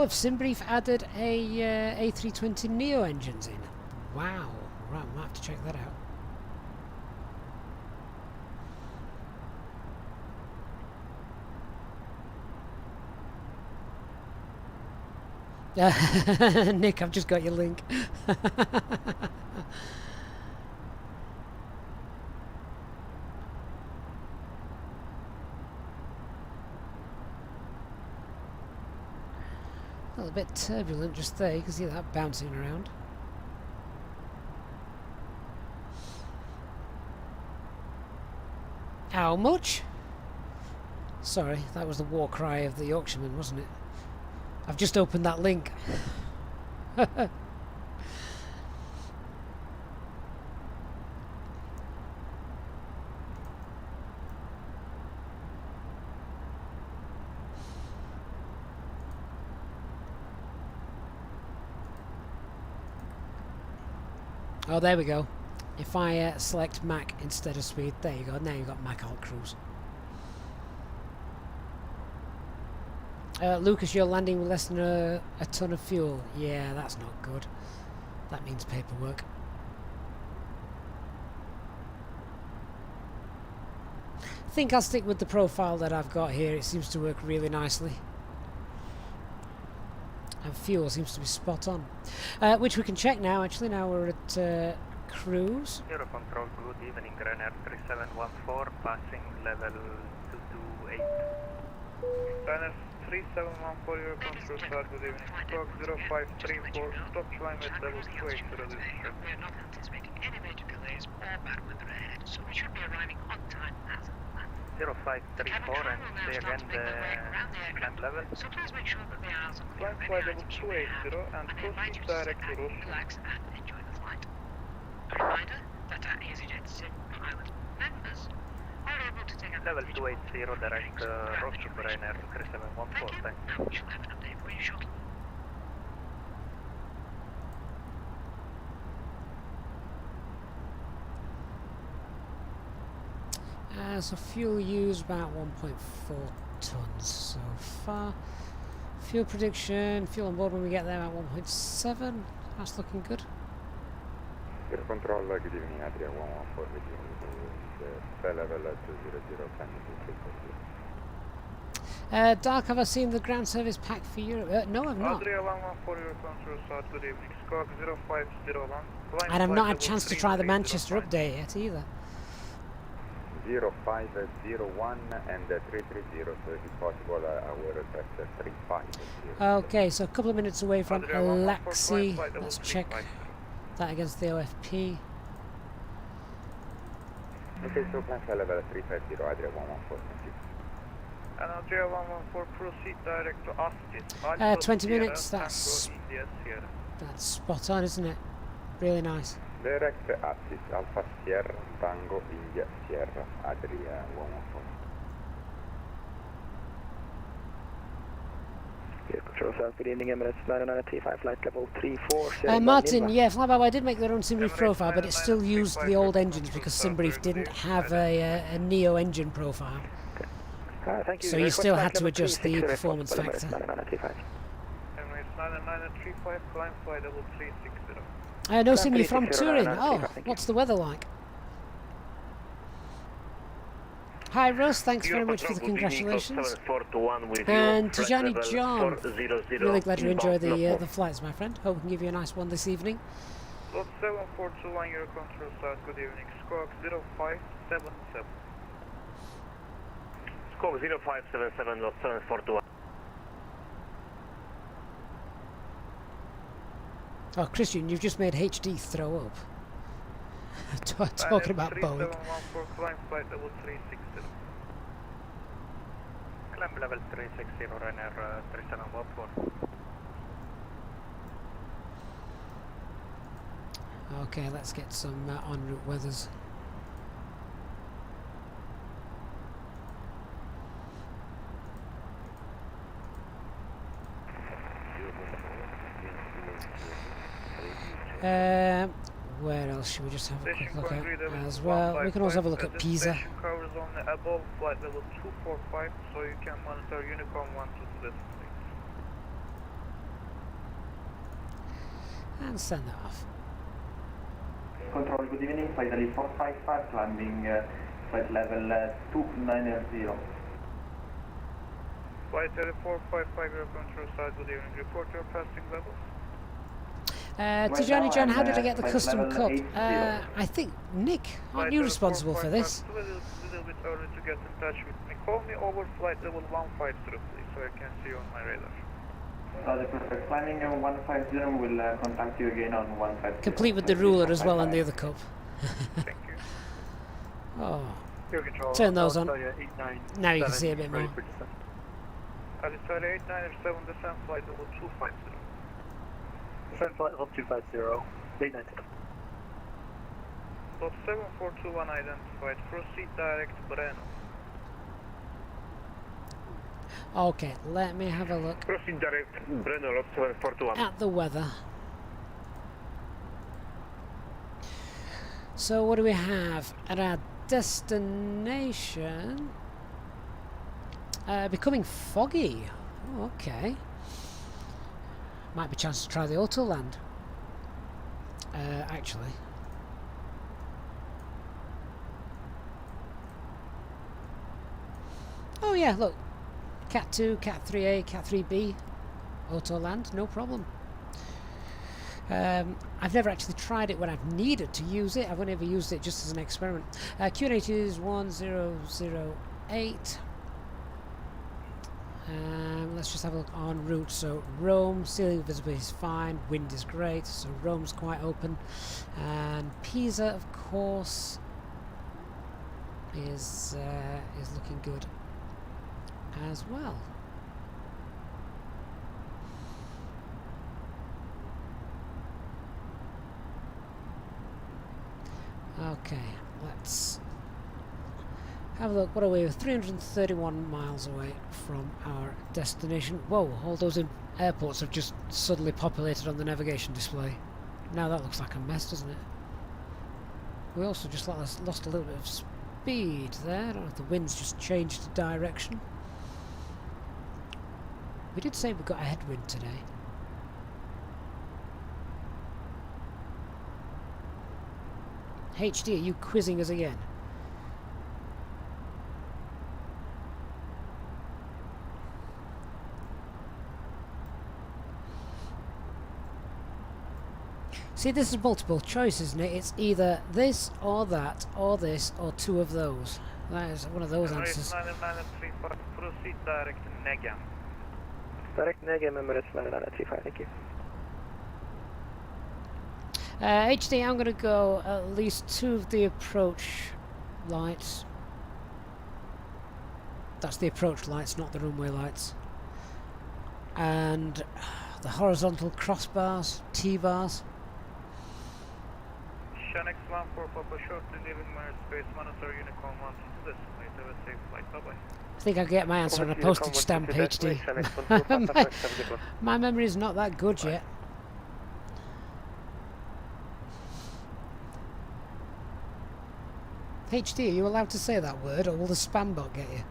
if Simbrief added a A320neo engines in. Wow. Right, we'll have to check that out. Nick, I've just got your link. A little bit turbulent just there, you can see that bouncing around. How much? Sorry, that was the war cry of the Yorkshireman, wasn't it? I've just opened that link. Oh, there we go. If I select Mac instead of speed, there you go. Now you've got Mac Alt Cruise. Lucas, you're landing with less than a ton of fuel. Yeah, that's not good. That means paperwork. I think I'll stick with the profile that I've got here. It seems to work really nicely. And fuel seems to be spot on. Which we can check now, actually. Now we're at cruise. Euro Control, good evening. Ryanair 3714, passing level 228. Ryanair 3714, Euro Control, start, good evening. Squawk 0534, stop climb at level 280. We are not anticipating any major delays or bad weather ahead, so we should be arriving on time as planned. 0534 and say again the climb level. So please make sure that the hours are Climb flight level 280 and proceed direct to Rosso. Relax and enjoy the flight. A reminder that our Easyjetsimpilot members are able to take Level 280 direct Rosso Ryanair 3714. Thanks. We shall have an update for you shortly. So fuel use about 1.4 tons so far. Fuel prediction, fuel on board when we get there about 1.7. That's looking good. Air control, good evening, Adria 114 with you. Flight level 200, planning to Dark, have I seen the ground service pack for Europe? No, I've not. Adria 114, your control start, good evening. Squawk 0501. And I've not had a chance to try the Manchester update yet either. 0501 and 330, so if it's possible, I will request 350. Okay, so a couple of minutes away from Alexi. Let's check that against the OFP. Okay, so plan flight level 350, Adria 114, thank you. And Adria 114, proceed direct to Astis. 20 minutes, that's spot on, isn't it? Really nice. Direct Astis, Alpha Sierra, Tango, India, Sierra, Adria 114. Control South, good evening, Emirates 995, flight level 34. Martin, yeah, FlyByWire did make their own Simbrief profile, but it still used the old engines because Simbrief didn't have a Neo engine profile. Thank you. So you still had to adjust the performance factor. Emirates 9935, climb flight level 360. No, Sim, you're from Turin. Oh, what's the weather like? Hi, Russ. Thanks very much for the congratulations. And Tijani John, really glad you enjoy the flights, my friend. Hope we can give you a nice one this evening. Lot 7421, your control start, good evening. Squawk 0577. Squawk 0577, lot 741. Oh, Christian, you've just made HD throw up. Talking about Boeing. 3714, climb flight level 360. Climb level 360, Ryanair 3714. Okay, let's get some en route weathers. Where else should we just have a quick look at as well? We can also have a look at Pisa. Covers on the above flight level 245, so you can monitor Unicorn 1 to the and send that off. Control, good evening, flight Italy 455, climbing flight level 290. Flight Italy 455, your control side, good evening, report your passing levels. Tijani John, how did I get the custom cup? I think, Nick, aren't you responsible for this? It's a little bit early to get in touch with me. Call me over flight level 150, please, so I can see you on my radar. The perfect. Climbing 150, will contact you again on 150. Complete with the ruler as well and the other cup. Thank you. Oh, turn those on. Now you can see a bit more. Italy 897, descent flight level 250. Descent flight level 250, 890. Lot 7421 identified, proceed direct Breno. Okay, let me have a look Proceed direct Breno, lot 7421. at the weather. So what do we have at our destination? Becoming foggy. Oh, okay. Might be a chance to try the auto land. Actually. Oh yeah, look. Cat 2, Cat 3A, Cat 3B, auto land, no problem. I've never actually tried it when I've needed to use it. I've only ever used it just as an experiment. QNH is 1008. Let's just have a look en route. So Rome, ceiling visibility is fine, wind is great, so Rome's quite open, and Pisa, of course, is looking good as well. Okay, let's have a look. What are we? 331 miles away from our destination. Whoa, all those airports have just suddenly populated on the navigation display. Now that looks like a mess, doesn't it? We also just lost a little bit of speed there. I don't know if the wind's just changed direction. We did say we got a headwind today. HD, are you quizzing us again? See, this is multiple choice, isn't it? It's either this or that, or this, or two of those. That is one of those answers. Proceed direct Negam. Direct Negam, Emirates 9935, thank you. HD, I'm going to go at least two of the approach lights. That's the approach lights, not the runway lights. And the horizontal crossbars, T-bars. Shanix 14 Papa shortly leaving Merit Space, monitor Unicorn 1 to this. Wait, have a safe flight, bye bye. I think I'll get my answer on a postage stamp, HD. My memory is not that good yet. HD, are you allowed to say that word, or will the spam bot get you?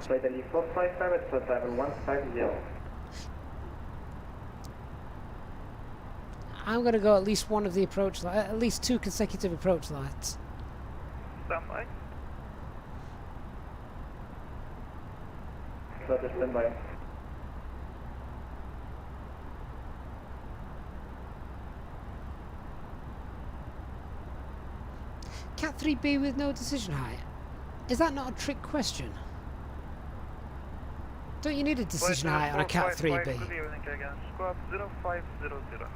Flight Italy 455 at flight level 150. I'm going to go at least one of the approach lights, at least two consecutive approach lights. Standby. Standby. Cat 3B with no decision height. Is that not a trick question? Don't you need a decision height on a Cat 3B? Good evening again. Squawk 0500.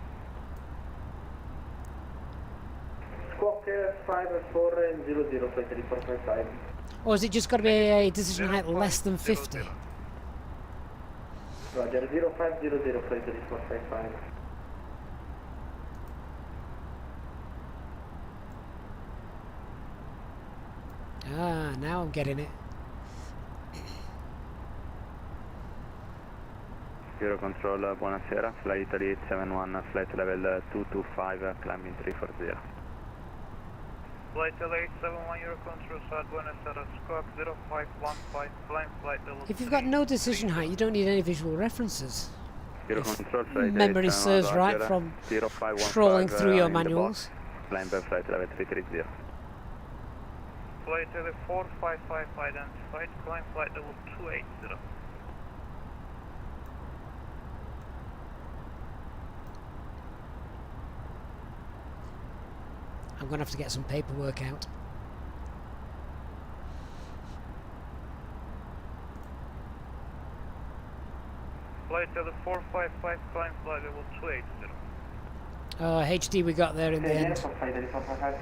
Squawk 5400, flight Italy 455. Or is it just got to be a decision height less than 50? Roger, 0500, flight Italy 455. Ah, now I'm getting it. Euro Control, buonasera. Flight Italy 871, flight level 225, climbing 340. Flight LA 71 Euro control south Buenos Aires, squawk 0515, climb flight level If you've got no decision height, you don't need any visual references. Euro If control flight memory LA serves 71 right Roger, from 0515, trawling through your in the manuals. box. Climb by flight level 330. Flight LA 455 identified, climb flight level 280. I'm going to have to get some paperwork out. Flight LA 455, climb flight level 280. HD we got there in the end. 455,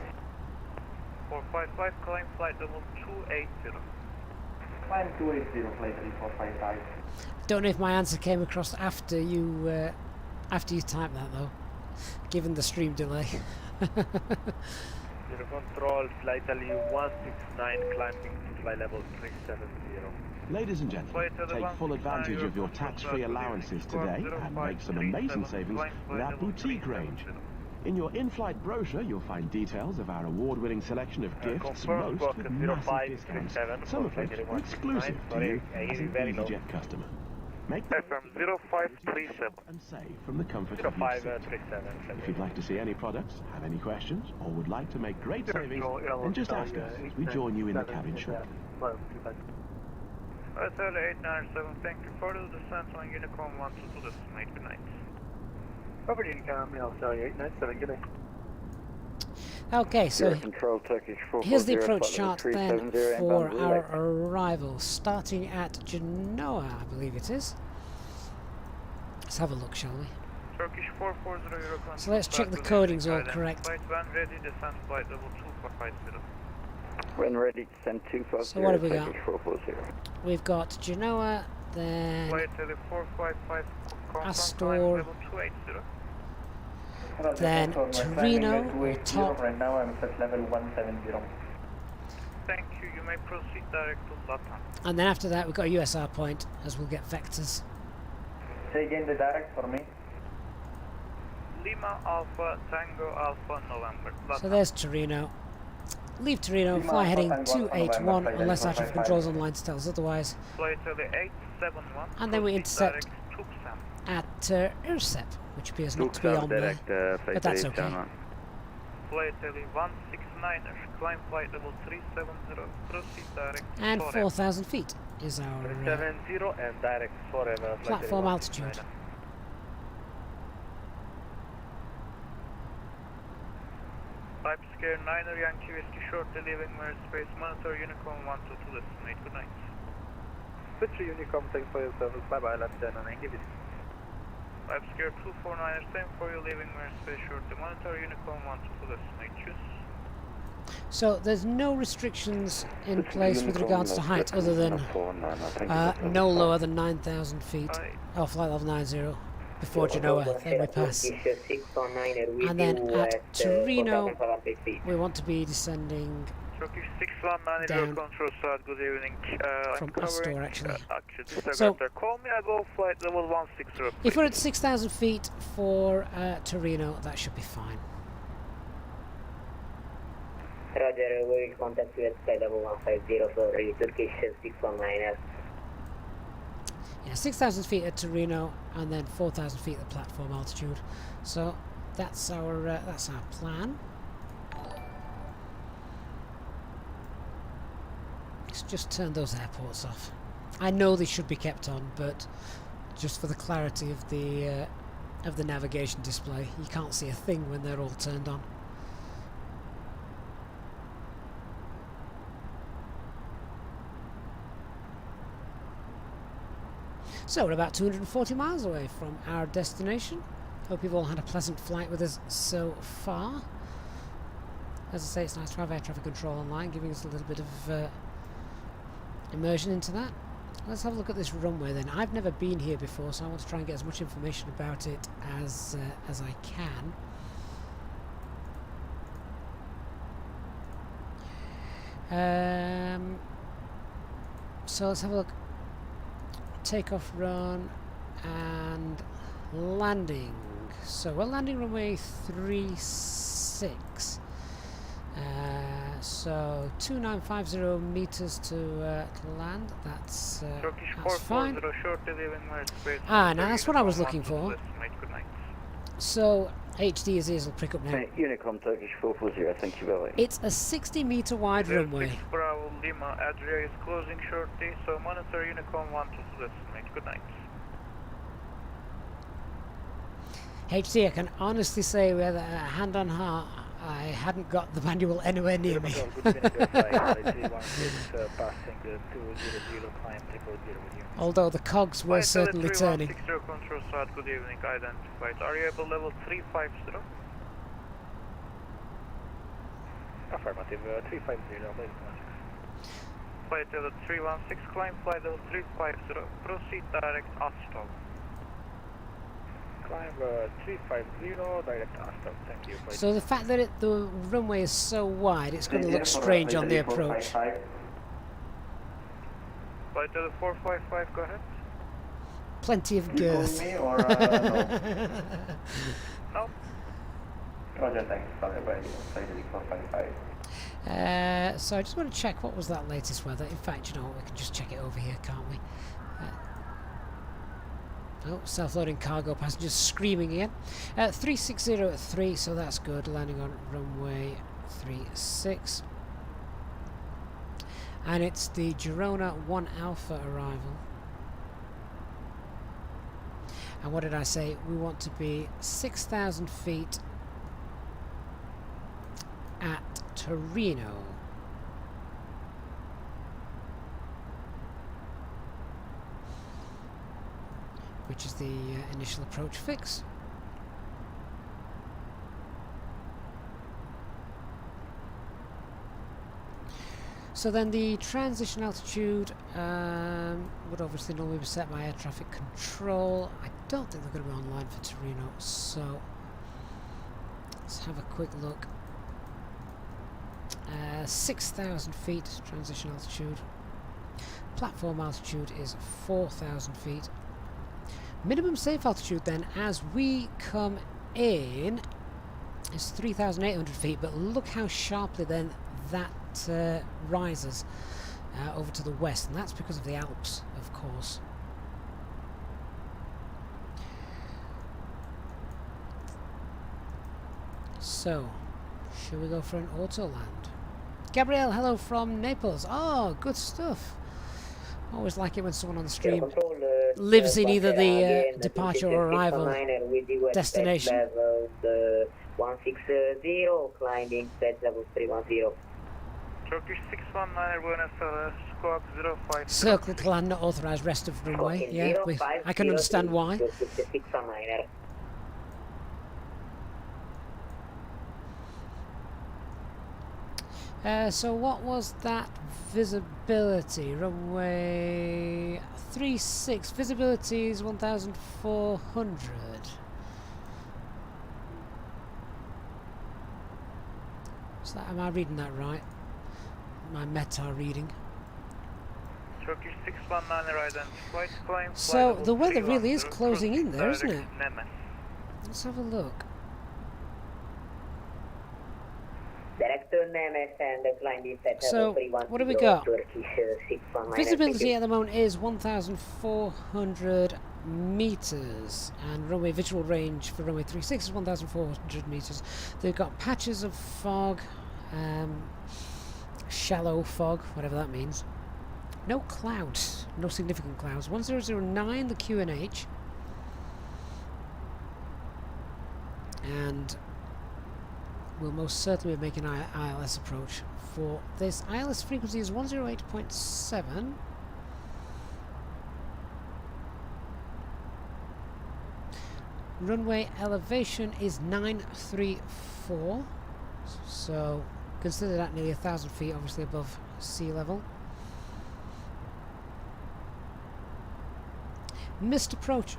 climb flight level 280. Climb 280, flight 455. Don't know if my answer came across after you typed that though, given the stream delay. Zero control, flight LU 169, climbing to flight level 370. Ladies and gentlemen, take full advantage of your tax-free allowances today and make some amazing savings with our boutique range. In your in-flight brochure, you'll find details of our award-winning selection of gifts, most with massive discounts, some of which are exclusive to you as an Easyjet customer. Make the FM 0537 and save from the comfort of your seat. If you'd like to see any products, have any questions, or would like to make great savings, then just ask us as we join you in the cabin shortly. Hotel 897, thank you for the descent on Unicorn 122, destinate good night. Over to Unicorn, Hotel 897, good night. Okay, so Control, Turkish here's the approach 440, chart then 370, for inbound our relay. arrival, starting at Genoa, I believe it is. Let's have a look, shall we? Turkish 440 Euro control. So let's check the coding's all correct. Flight 1 ready, descent flight level 2450. When ready, send 250. So what have we got? Turkish 440. We've got Genoa, then Flight LA 455, Astor, level 280. then Torino, or top, Right now I'm at level 170. Thank you, you may proceed direct to Latam. and then after that we've got a USR point, as we'll get vectors. Say again the direct for me. Lima Alpha Tango Alpha November. So there's Torino. Leave Torino, fly heading 281 unless our traffic controls online tells otherwise. Flight LA 871. And then we intercept Tucson. at Ursep, which appears not to be on there, but that's okay. Flight LA 169er, climb flight level 370, proceed direct. And 4,000 feet is our 370 and direct forever. platform altitude. Type Scare 9er, Yankee Whiskey shortly leaving airspace, monitor Unicorn 122, destinate, good night. Switch Unicorn, thanks for your service, bye bye, left turn and give it. Type Scare 249er, same for you leaving airspace shortly, monitor Unicorn 122, destinate, choose. So there's no restrictions in place with regards to height other than no lower than 9,000 feet, or flight level 90 before Genoa, then we pass. And then at Torino we want to be descending Turkish 619 down control start, good evening. from Astor actually. So, So call me, I go flight level 160. if we're at 6,000 feet for Torino, that should be fine. Roger, we will contact you at flight level 150 for the Turkish 619. Yeah, 6,000 feet at Torino, and then 4,000 feet at platform altitude. So that's our plan. Let's just turn those airports off. I know they should be kept on, but just for the clarity of the navigation display, you can't see a thing when they're all turned on. So we're about 240 miles away from our destination. Hope you've all had a pleasant flight with us so far. As I say, it's nice to have air traffic control online, giving us a little bit of immersion into that. Let's have a look at this runway then. I've never been here before, so I want to try and get as much information about it as I can. So let's have a look. Takeoff, run, and landing. So we're landing runway 36. So 2950 meters to land. That's Turkish fine. 440 shortly leaving my space. Now that's what I was looking for. Good night. So HD is will pick up now. Unicom Turkish 440, thank you very much. It's a 60 meter wide runway. 6 Bravo Lima, Adria is closing shortly, so monitor Unicom 1 to destinate. Good night. HD, I can honestly say with a hand on heart, I hadn't got the manual anywhere near me. Although the cogs were certainly turning. Control start, good evening, identified. Are you able level 350? Affirmative, 350, ladies Flight level 316, climb flight level 350, proceed direct Astro. Climb 350, direct Astro, thank you. So the fact that the runway is so wide, it's going to look strange on the approach. Flight level 455, go ahead. Plenty of girth. Me or no? No. Roger, thanks. Flight level 455. So I just want to check what was that latest weather. In fact, you know what, we can just check it over here, can't we? Oh, self-loading cargo passengers screaming again. 360 at 3, so that's good. Landing on runway 36. And it's the Girona 1 Alpha arrival. And what did I say? We want to be 6,000 feet at Torino. Which is the initial approach fix. So then the transition altitude would obviously normally be set by air traffic control. I don't think they're going to be online for Torino, so let's have a quick look. 6,000 feet transition altitude. Platform altitude is 4,000 feet. Minimum safe altitude then, as we come in, is 3,800 feet, but look how sharply then that rises over to the west, and that's because of the Alps, of course. So, shall we go for an auto land? Gabrielle, hello from Naples. Oh, good stuff. Always like it when someone on the stream lives in either the departure or arrival destination. Level 160, climbing set level 310. Turkish 619, Buenos Aires, squawk 05. Circle to land, not authorised rest of runway. Yeah, I can understand why. So what was that visibility? Runway 36. Visibility is 1,400. Is that, am I reading that right? My meta reading. Turkish 619 identified, climb. So the weather really is closing in there, isn't it? Let's have a look. Director Nemes and the climbing set So, level 310. what have we got? Turkish 619. Visibility at the moment is 1,400 meters, and runway visual range for runway 36 is 1,400 meters. They've got patches of fog, shallow fog, whatever that means. No clouds, no significant clouds. 1009, the QNH, and we'll most certainly be making ILS approach for this. ILS frequency is 108.7. Runway elevation is 934. So consider that nearly 1,000 feet, obviously above sea level. Missed approach.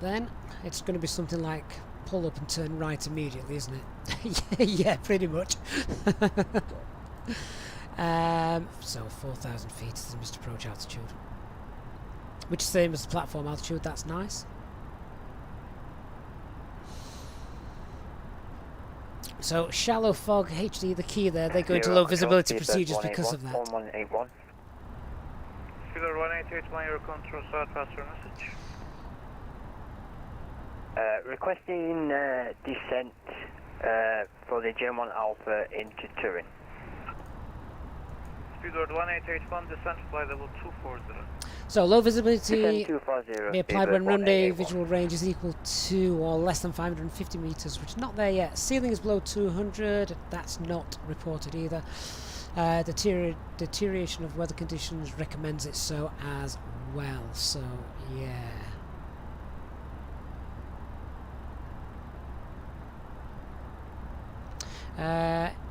Then it's going to be something like pull up and turn right immediately, isn't it? Yeah, pretty much. So 4,000 feet is the missed approach altitude, which is the same as the platform altitude. That's nice. So shallow fog, HD, the key there, they go into low visibility procedures because of that. 1181. Speedbird 1881, your control start faster message. Requesting descent for the German Alpha into Turin. Speedbird 1881, descent flight level 240. So low visibility Descent 240. be applied when Speedbird runway 1881. visual range is equal to or less than 550 meters, which is not there yet. Ceiling is below 200, that's not reported either. Deterioration of weather conditions recommends it so as well, so yeah.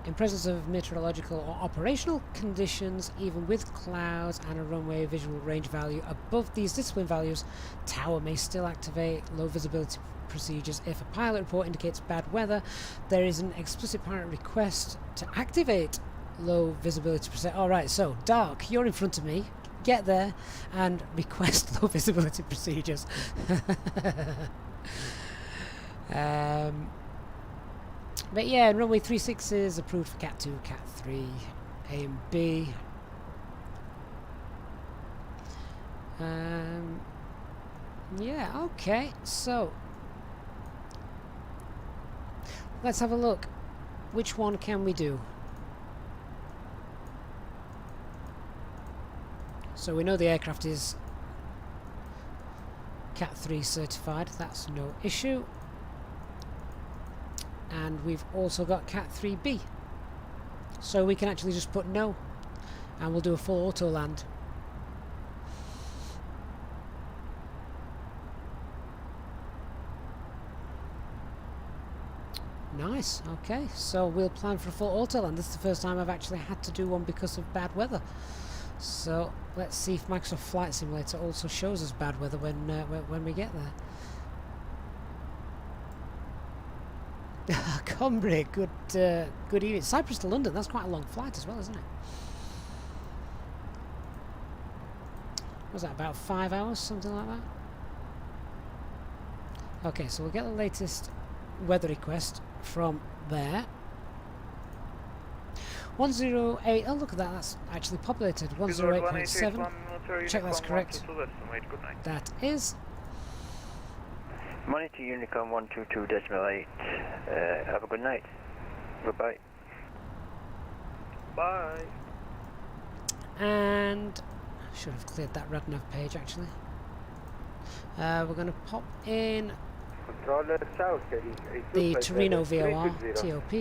In presence of meteorological or operational conditions, even with clouds and a runway visual range value above these discipline values, tower may still activate low visibility procedures. If a pilot report indicates bad weather, there is an explicit pilot request to activate low visibility procedure. Alright, so Dark, you're in front of me. Get there and request low visibility procedures. But yeah, runway 36 is approved for Cat 2, Cat 3, A and B. Yeah, okay, so let's have a look. Which one can we do? So we know the aircraft is Cat 3 certified, that's no issue. And we've also got Cat 3B. So we can actually just put no. And we'll do a full auto land. Nice, okay. So we'll plan for a full auto land. This is the first time I've actually had to do one because of bad weather. So let's see if Microsoft Flight Simulator also shows us bad weather when we get there. Cumbria, good evening. Cyprus to London, that's quite a long flight as well, isn't it? Was that about 5 hours, something like that? Okay, so we'll get the latest weather request from there. 108, oh look at that, that's actually populated. 108.7. Check that's correct. That is. Monitor Unicorn 122.8. Have a good night. Goodbye. Bye. And should have cleared that RadNav page actually. We're going to pop in the Torino VOR TOP.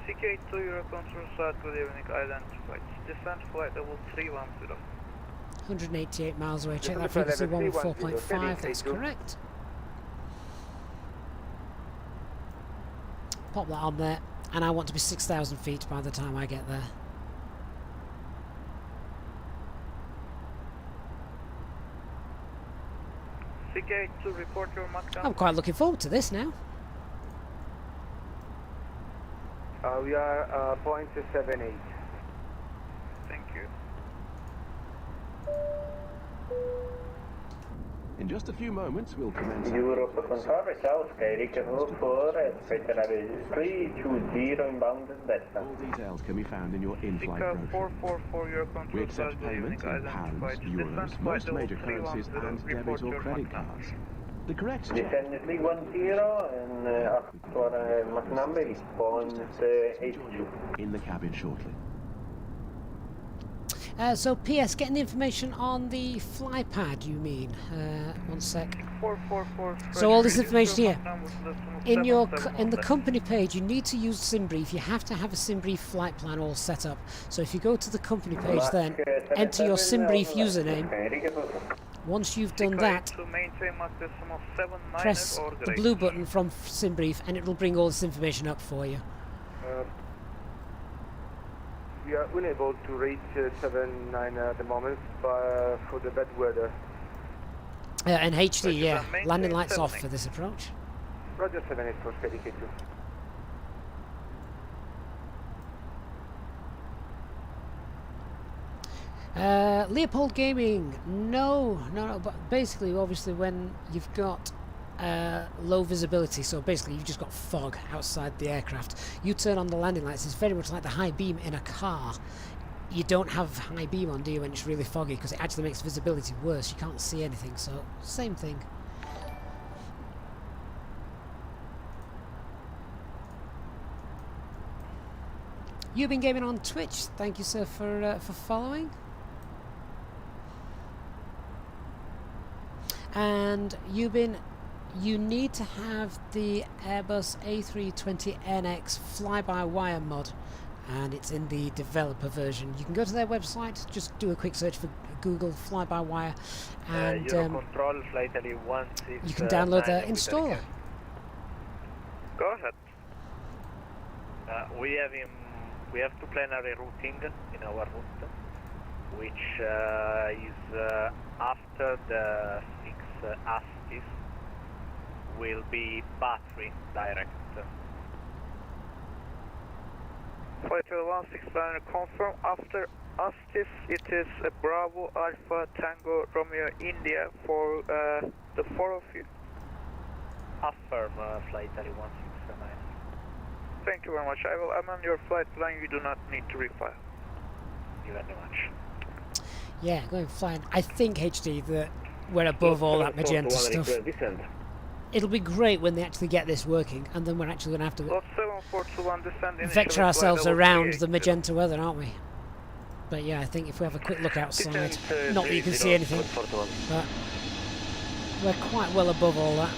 CK2 Euro Control Start, good evening, identified. Descent flight level 310. 188 miles away, check that frequency 114.5, that's correct. Pop that on there, and I want to be 6,000 feet by the time I get there. CK2 report your Mach down. I'm quite looking forward to this now. We are 0.78. Thank you. In just a few moments, we'll commence. Europe Control, South Skyrica 44, Federal 320 inbound Delta. All details can be found in your in-flight Takeoff brochure. 444 Euro Control We accept payment in pounds, euros, most major currencies, and debit or credit cards. The correct check. Descend 310 and our Mach number is 0.82. In the cabin shortly. So PS, getting the information on the fly pad, you mean? One sec. 444. So all this information here. In the company page, you need to use SimBrief. You have to have a SimBrief flight plan all set up. So if you go to the company page then, enter your SimBrief username. Once you've done that, press the blue button from SimBrief and it will bring all this information up for you. We are unable to reach 79 at the moment for the bad weather. And HD, yeah. Landing lights off for this approach. Roger 78 for Skyrica 2. Leopold Gaming, no, but basically, obviously, when you've got low visibility, so basically you've just got fog outside the aircraft. You turn on the landing lights, it's very much like the high beam in a car. You don't have high beam on, do you, when it's really foggy, because it actually makes visibility worse. You can't see anything, so same thing. You've been gaming on Twitch. Thank you, sir, for following. And you've been. You need to have the Airbus A320NX fly-by-wire mod, and it's in the developer version. You can go to their website, just do a quick search for Google fly-by-wire, and Eurocontrol, Flight Italy 16, you can download the installer. Go ahead. We have to plan a rerouting in our route, which is after the 6 Astis will be battery direct. Flight 16 confirm. After Astis it is a Bravo Alpha Tango Romeo India for the 4 of you. Affirm, Flight Italy 169. Thank you very much. I will amend your flight plan. You do not need to refile. Thank you very much. Yeah, going flying. I think HD that we're above all that magenta stuff. It'll be great when they actually get this working, and then we're actually going to have to vector ourselves around the magenta weather, aren't we? But yeah, I think if we have a quick look outside, not that you can see anything, but we're quite well above all that.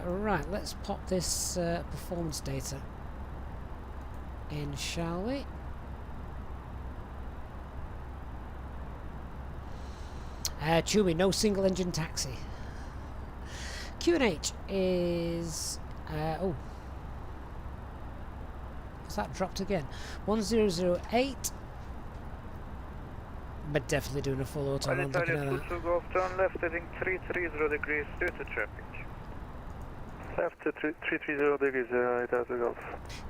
Right, let's pop this performance data in, shall we? Chewy, no single engine taxi. Q&H is oh, has that dropped again? 1008, but definitely doing a full auto. I'm looking at that. To go turn left heading 330 degrees due to traffic. Left to 330 degrees, it has to go.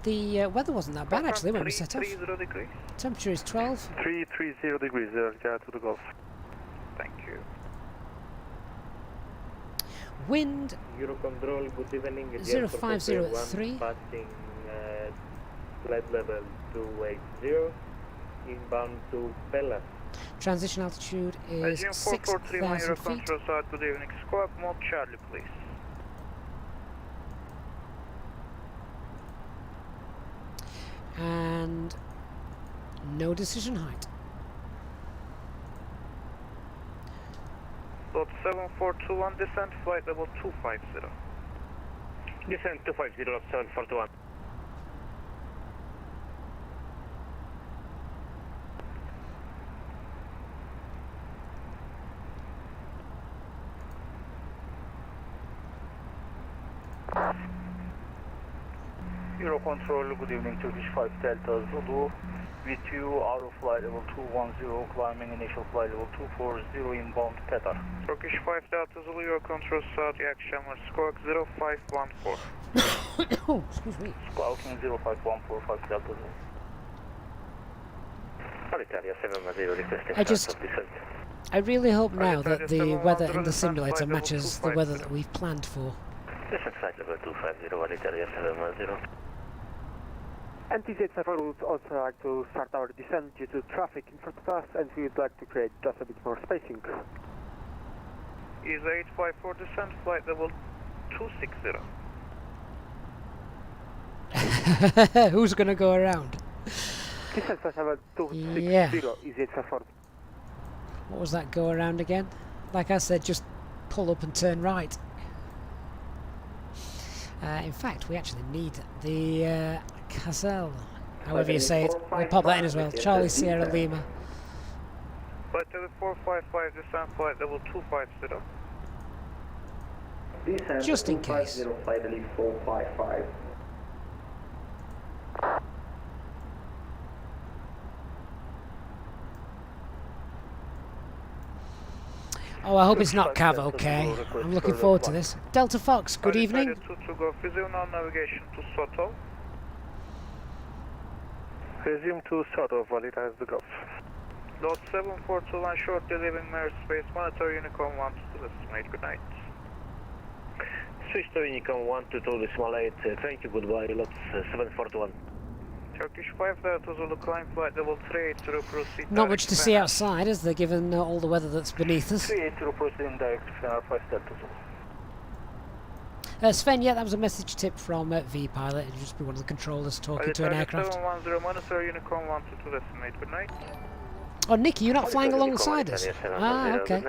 The weather wasn't that bad actually when we set off. 330 degrees. Temperature is 12. 330 degrees, yeah, to the Gulf. Thank you. Wind Eurocontrol, good evening. 0503. Passing flight level 280, inbound to Pella. Transition altitude is 6,000 feet. Eurocontrol, good evening. Squawk mode Charlie, please. And no decision height. Slot 7421, descent, flight level 250. Descent 250, 7421. Eurocontrol, good evening, Turkish 5 Delta Zulu. With you, out of flight level 210, climbing initial flight level 240, inbound Qatar. Turkish 5 Delta Zulu, Eurocontrol, Saudi Akşamlar, squawk 0514. Oh, excuse me. Squawking 0514, 5 Delta Zulu. I really hope now that the weather in the simulator matches the weather that we've planned for. Descent flight level 250, Alitalia 710. And Easyjet would also like to start our descent due to traffic in front of us, and we would like to create just a bit more spacing. Is 854 descent, flight level 260. Who's going to go around? Descent flight level 260, Yeah. Easyjet. What was that go around again? Like I said, just pull up and turn right. In fact, we actually need the Caselle, however you say it. We'll pop that in as well. Charlie Sierra Lima. Flight level 455, descent, flight level 250. Descent Just in case. 250, flight level 455. Oh, I hope it's not Cav, okay. I'm looking forward to this. Delta Fox, good evening. Navigation to Soto. Resume to Soto, Valita has the Gulf. Lot 7421 shortly leaving airspace, monitor Unicorn 122 estimate, good night. Swiss to Unicorn 122.8, thank you, goodbye, lot 7421. Turkish 5 Delta Zulu, climb flight level 380, proceed. Not much to see outside, is there, given all the weather that's beneath us? 380, proceeding direct to 5 Delta Zulu. Sven, yeah, that was a message tip from VPilot. It'd just be one of the controllers talking to an aircraft. 710, monitor Unicorn 122 estimate, good night. Oh, Nicky, you're not flying alongside us? Ah, okay.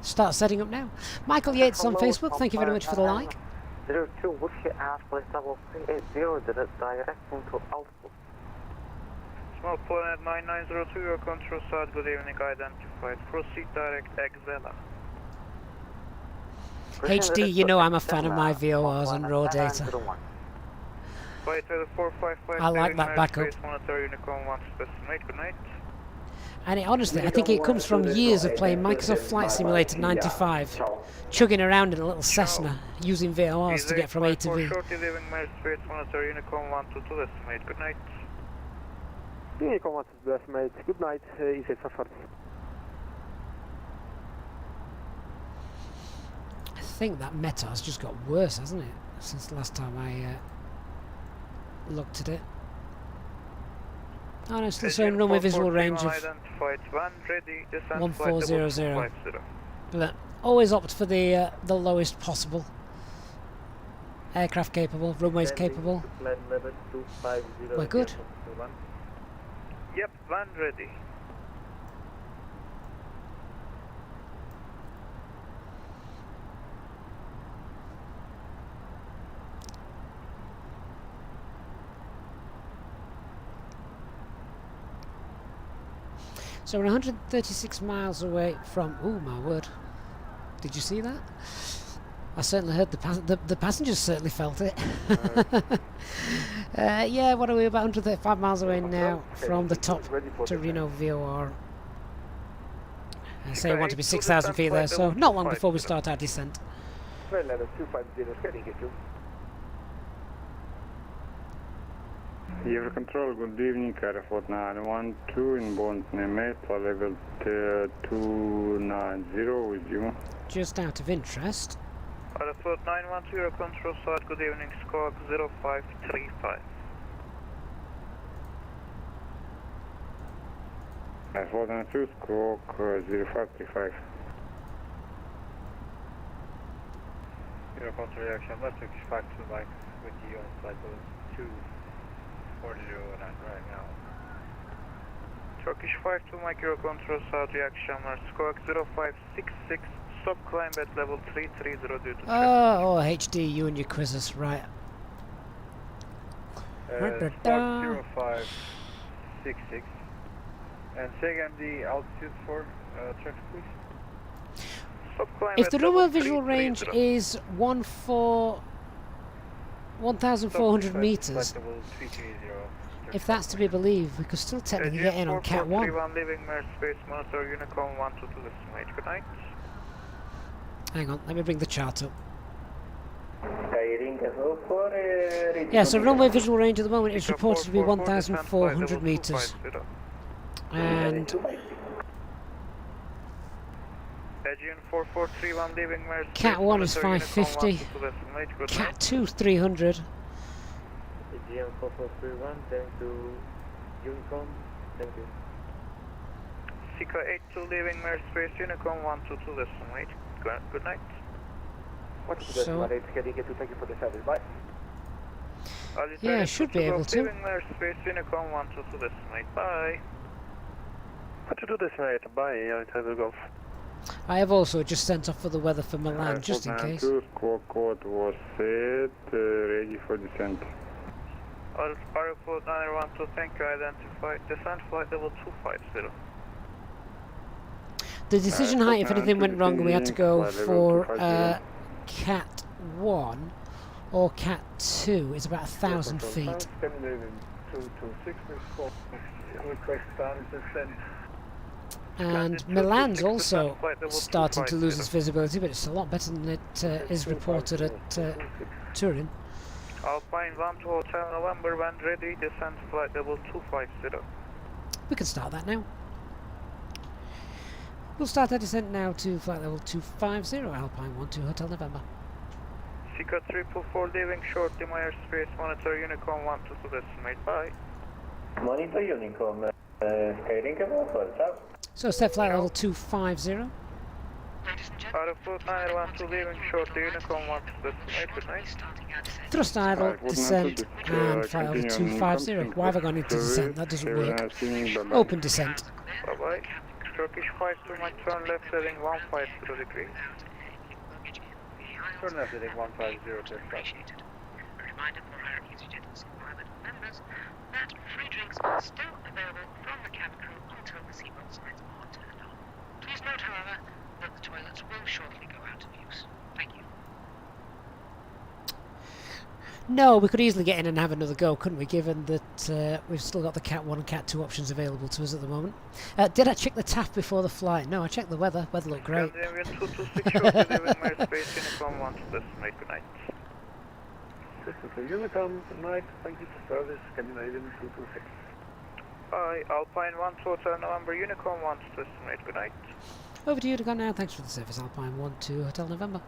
Start setting up now. Michael Yates on Facebook, thank you very much for the like. 02 Whiskey Airplane level 380, directing to altitude. Small planet 9902, your control side, good evening, identified. Proceed direct, Exela. HD, you know I'm a fan of my VORs and raw data. I like that backup. Monitor Unicorn 1 estimate, good night. And honestly, I think it comes from years of playing Microsoft Flight Simulator 95, chugging around in a little Cessna, using VORs to get from A to V. Shortly leaving airspace, monitor Unicorn 122 estimate, good night. Unicorn 122 estimate, good night, Easyjet. I think that Metar's just got worse, hasn't it, since the last time I looked at it. Oh no, still showing runway visual range of 1400. But always opt for the lowest possible. Aircraft capable, runways capable. We're good. Yep, van ready. So we're 136 miles away from... Oh my word. Did you see that? I certainly heard the passengers certainly felt it. Yeah, what are we, about 135 miles away now from the top Torino VOR. I say I want to be 6,000 feet there, so not long before we start our descent. Eurocontrol, good evening, Aeroflot 912 inbound Naples, level 290 with you. Just out of interest. Aeroflot 912, Eurocontrol side, good evening, squawk 0535. Aeroflot 912, squawk 0535. Eurocontrol reaction, left Turkish 52 Mike with you on flight level 240 right now. Turkish 52 Mike, Eurocontrol south reaction, squawk 0566, stop climb at level 330 due to oh, HD, you and your quizzes, right. Squawk 0566. And say again the altitude for traffic, please. Stop climb if at the level runway visual range is 1,400 meters, if that's to be believed, we could still technically get in on Cat 1. Leaving airspace, monitor Unicorn 122 estimate. Good night. Hang on, let me bring the chart up. Yeah, so runway visual range at the moment is reported to be 1,400 meters. And Cat 1 is 550, Cat 2 is 300. AGM 4431, thank you, Unicorn, thank you. Sika 82 leaving airspace, Unicorn 122 estimate. Good night. So, yeah, I should be able to. Leaving airspace, Unicorn 122 estimate. Bye. 122 estimate, bye, Hotel Golf. I have also just sent off for the weather for Milan, just in case. Squawk code was set, ready for descent. Aeroflot 912, thank you, identified. Descent flight level 250. The decision height, if anything went wrong, we had to go for Cat 1 or Cat 2, is about 1,000 feet. And Milan's also starting to lose its visibility, but it's a lot better than it is reported at Turin. Alpine 1 to Hotel November, when ready, descent flight level 250. We can start that now. We'll start our descent now to flight level 250, Alpine 12 Hotel November. Seeker 344 leaving short, Meyer space, monitor Unicorn 122 decimate, bye. Monitor Unicorn, Skyrinker, what's up? So set flight level 250. Aeroflot 912 leaving short, Unicorn 122 decimate, good night. Thrust idle, descent, and flight level 250. Why have I gone into descent? That doesn't work. Open descent. Bye bye. Turkish 52 might turn left heading 150 degrees. Turn left heading 150 to A reminder for our Easyjetsimpilot members that free drinks are still available from the cabin crew until the seatbelt signs are turned on. Please note, however, that the toilets will shortly go out of use. Thank you. No, we could easily get in and have another go, couldn't we, given that we've still got the Cat 1 and Cat 2 options available to us at the moment. Did I check the TAF before the flight? No, I checked the weather. Weather looked great. Scandinavian 226 short, leaving Meyer space, Unicorn 122 decimate, good night. System Unicorn, good night, thank you for service, Scandinavian 226. Bye, Alpine 12 Hotel November, Unicorn 122 decimate, good night. Over to Unicorn now. Thanks for the service, Alpine 12 Hotel November.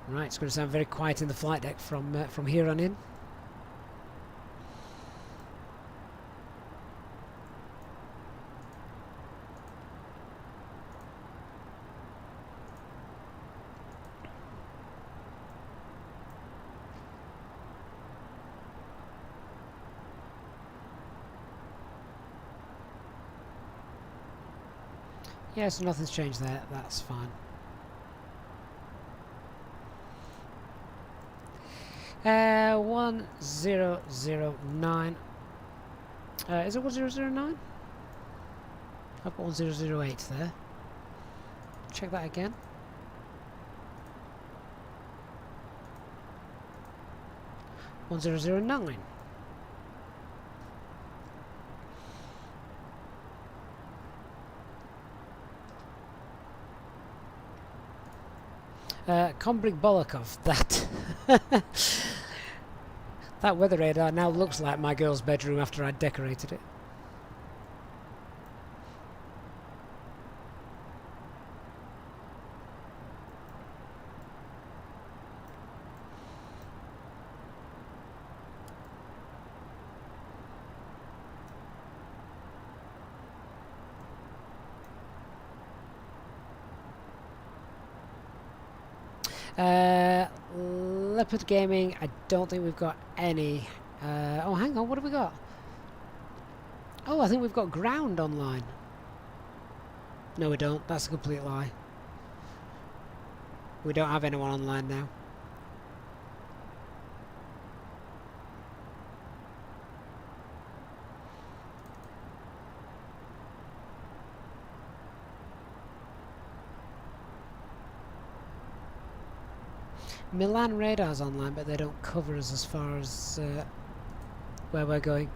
Right, it's going to sound very quiet in the flight deck from here on in. Yeah, so nothing's changed there. That's fine. 1009. Is it 1009? I've got 1008 there. Check that again. One 1009. Kombrig Bolokov, that that weather radar now looks like my girl's bedroom after I decorated it. Leopard Gaming, I don't think we've got any. Oh, hang on, what have we got? Oh, I think we've got ground online. No, we don't. That's a complete lie. We don't have anyone online now. Milan radar's online, but they don't cover us as far as where we're going.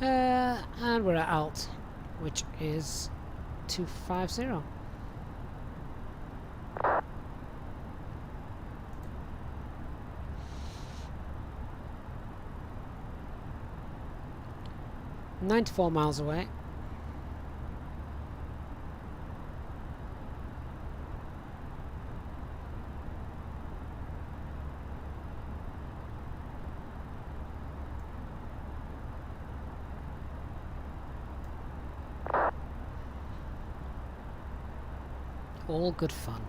And we're at Alt, which is 250. $94 miles away. All good fun.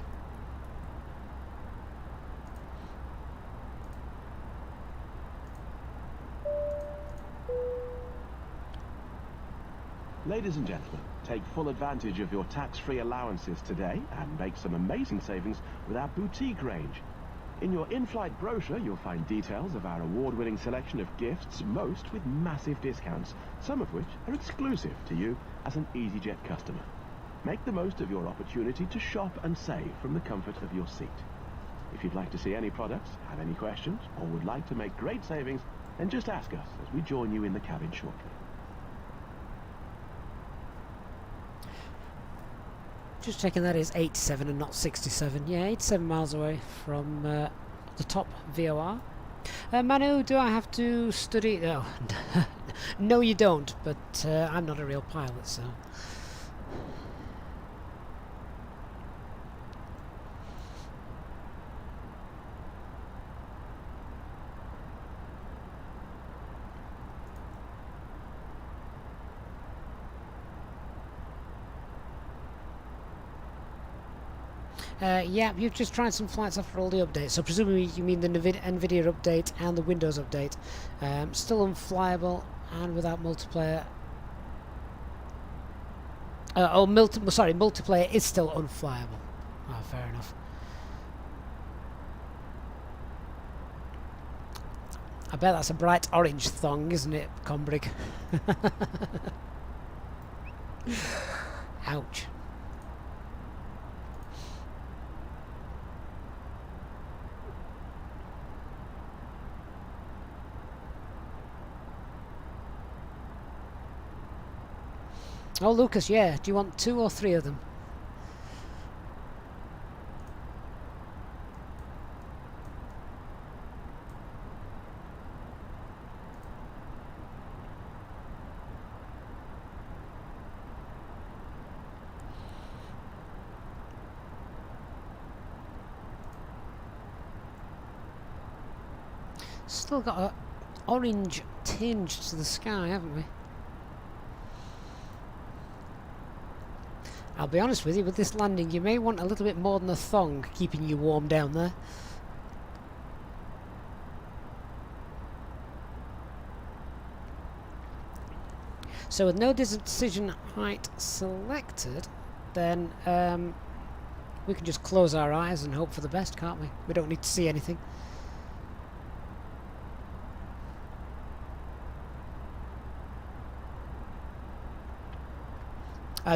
Ladies and gentlemen, take full advantage of your tax-free allowances today and make some amazing savings with our boutique range. In your in-flight brochure, you'll find details of our award-winning selection of gifts, most with massive discounts, some of which are exclusive to you as an Easyjet customer. Make the most of your opportunity to shop and save from the comfort of your seat. If you'd like to see any products, have any questions, or would like to make great savings, then just ask us as we join you in the cabin shortly. Just checking that is 87 and not 67. Yeah, 87 miles away from the top VOR. Manu, do I have to study? No, No, you don't, but I'm not a real pilot, so... Yeah, you've just tried some flights after all the updates, so presumably you mean the NVIDIA update and the Windows update. Still unflyable and without multiplayer. Multiplayer is still unflyable. Oh, fair enough. I bet that's a bright orange thong, isn't it, Combrig? Ouch. Oh, Lucas, yeah. Do you want 2 or 3 of them? Still got an orange tinge to the sky, haven't we? I'll be honest with you, with this landing you may want a little bit more than a thong keeping you warm down there. So with no decision height selected, then we can just close our eyes and hope for the best, can't we? We don't need to see anything.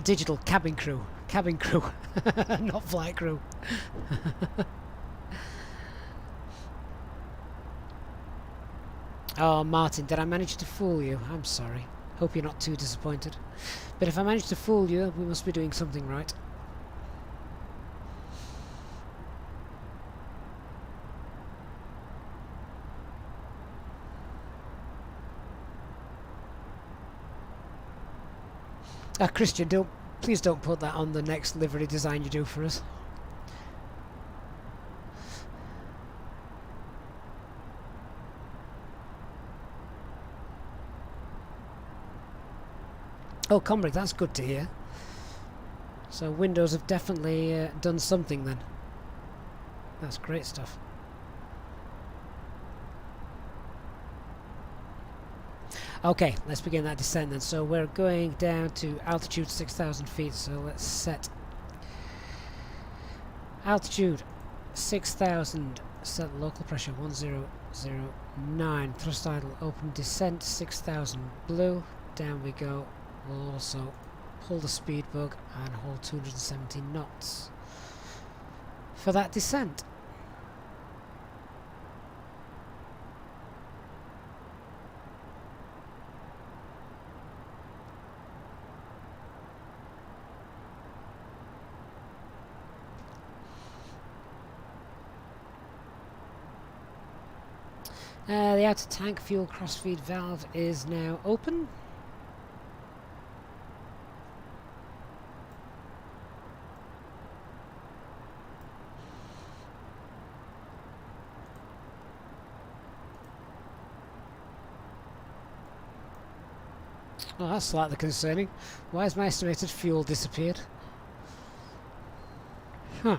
Digital cabin crew, not flight crew. Oh, Martin, did I manage to fool you? I'm sorry. Hope you're not too disappointed. But if I managed to fool you, we must be doing something right. Christian, please don't put that on the next livery design you do for us. Oh, Comrade, that's good to hear. So Windows have definitely done something then. That's great stuff. Okay, let's begin that descent then. So we're going down to altitude 6,000 feet, so let's set altitude 6,000, set local pressure 1009, thrust idle, open descent 6,000 blue, down we go. We'll also pull the speed bug and hold 270 knots for that descent. The outer tank fuel crossfeed valve is now open. Oh, that's slightly concerning. Why has my estimated fuel disappeared? Huh.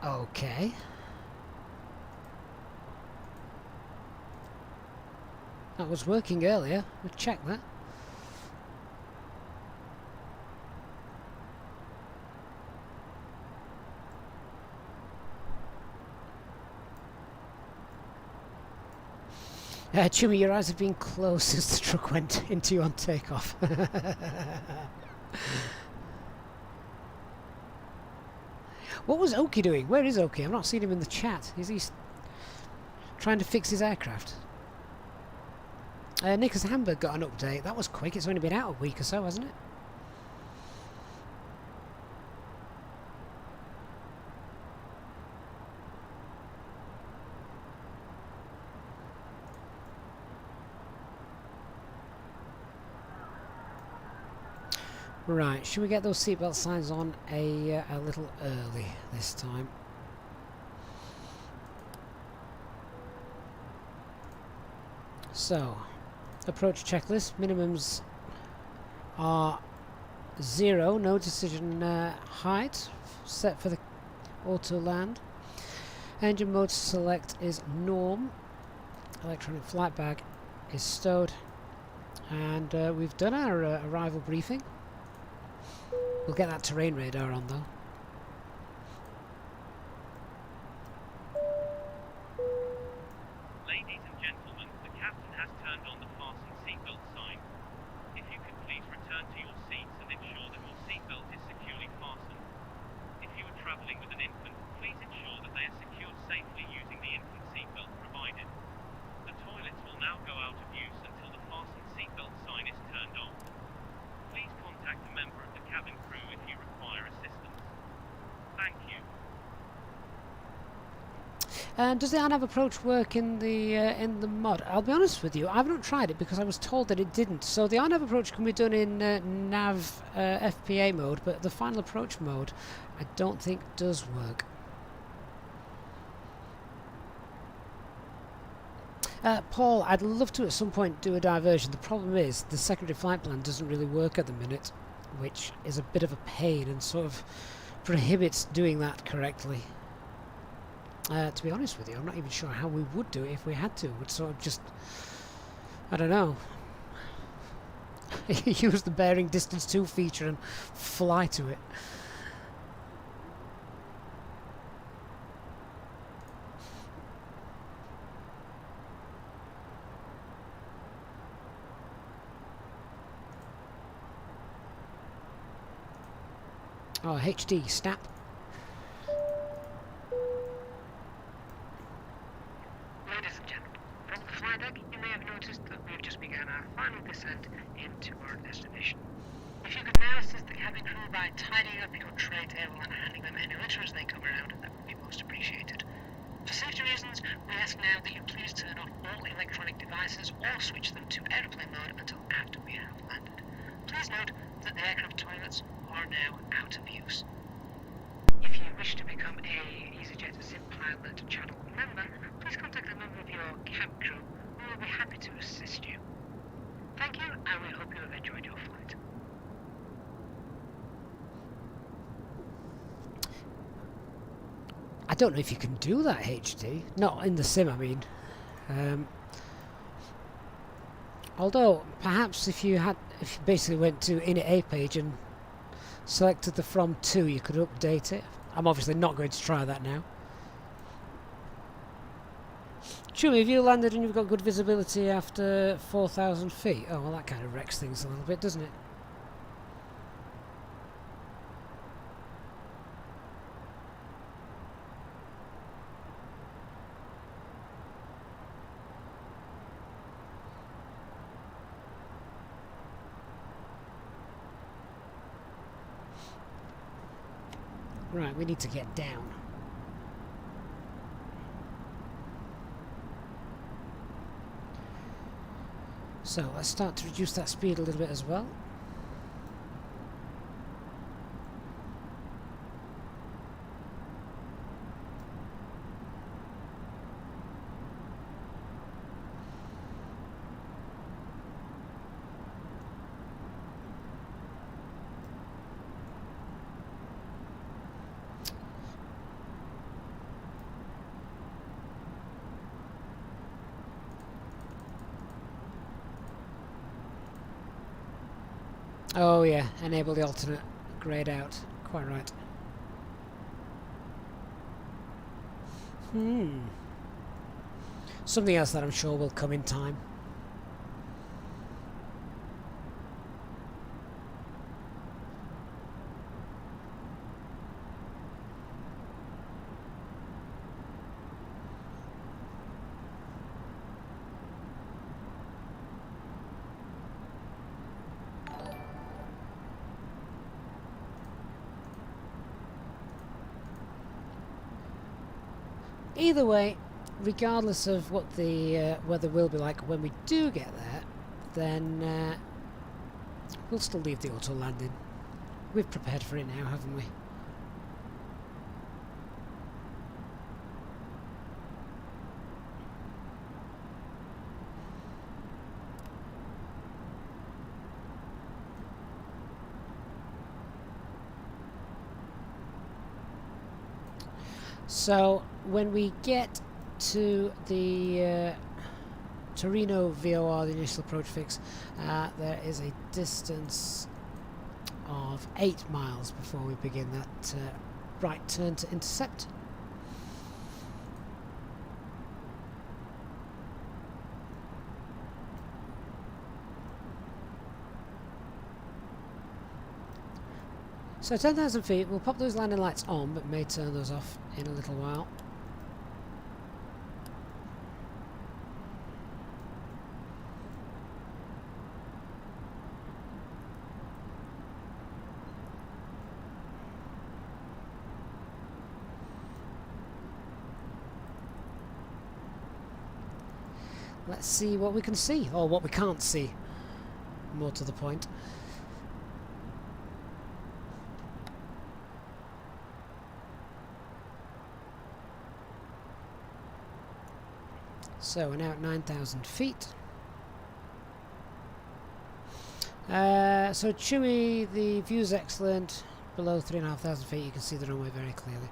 Okay. That was working earlier. We'll check that. Chummy, your eyes have been closed since the truck went into you on takeoff. What was Oki doing? Where is Oki? I've not seen him in the chat. Is he trying to fix his aircraft? Nick's Hamburg got an update. That was quick. It's only been out a week or so, hasn't it? Right, should we get those seatbelt signs on a little early this time? So, approach checklist. Minimums are 0, no decision height set for the auto land. Engine mode select is norm. Electronic flight bag is stowed. And we've done our arrival briefing. We'll get that terrain radar on though. Ladies and gentlemen, the captain has turned on the fasten seatbelt sign. If you could please return to your seats and ensure that your seatbelt is securely fastened. If you are travelling with an infant, please ensure that they are secured safely using the infant seatbelt provided. The toilets will now go out of use until the fasten seatbelt sign is turned on. Please contact a member of the cabin crew if you require assistance. Thank you. Does the on-nav approach work in the mod? I'll be honest with you, I've not tried it because I was told that it didn't. So the on-nav approach can be done in nav FPA mode, but the final approach mode I don't think does work. Paul, I'd love to at some point do a diversion. The problem is the secondary flight plan doesn't really work at the minute, which is a bit of a pain and sort of prohibits doing that correctly. To be honest with you, I'm not even sure how we would do it if we had to. We'd sort of just, I don't know, use the bearing distance 2 feature and fly to it. Oh, HD, snap. Ladies and gentlemen, from the flight deck, you may have noticed that we've just begun our final descent into our destination. If you could now assist the cabin crew by tidying up your tray table and handing them any litter as they come around, that would be most appreciated. For safety reasons, we ask now that you please turn off all electronic devices or switch them to airplane mode until after we have landed. Please note that the aircraft toilets are now out of use. If you wish to become a Easyjetsimpilot channel member, please contact a member of your cab crew who will be happy to assist you. Thank you, and we hope you have enjoyed your flight. I don't know if you can do that HD. Not in the sim, I mean. Although, perhaps if you basically went to Init A page and selected the from to, you could update it. I'm obviously not going to try that now. Chumi, have you landed and you've got good visibility after 4,000 feet? Oh, well, that kind of wrecks things a little bit, doesn't it? Right, we need to get down. So let's start to reduce that speed a little bit as well. Oh yeah, enable the alternate grayed out. Quite right. Something else that I'm sure will come in time. Either way, regardless of what the weather will be like when we do get there, then we'll still leave the auto landing. we've prepared for it now, haven't we? So when we get to the Torino VOR, the initial approach fix, there is a distance of 8 miles before we begin that right turn to intercept. So 10,000 feet, we'll pop those landing lights on, but may turn those off in a little while. Let's see what we can see, or what we can't see, more to the point. So we're now at 9,000 feet. So Chewy, the view's excellent. Below 3,500 feet you can see the runway very clearly.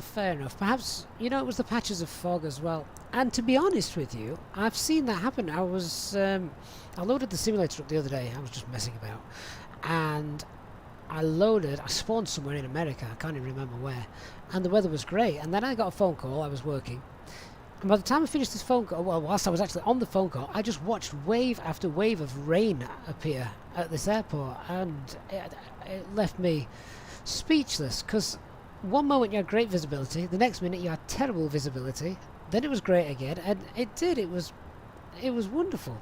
Fair enough. Perhaps, you know, it was the patches of fog as well. And to be honest with you, I've seen that happen. I loaded the simulator up the other day. I was just messing about. And I spawned somewhere in America. I can't even remember where. And the weather was great. And then I got a phone call. I was working. And by the time I finished this phone call, well, whilst I was actually on the phone call, I just watched wave after wave of rain appear at this airport, and it left me speechless, because one moment you had great visibility, the next minute you had terrible visibility, then it was great again, and it was wonderful.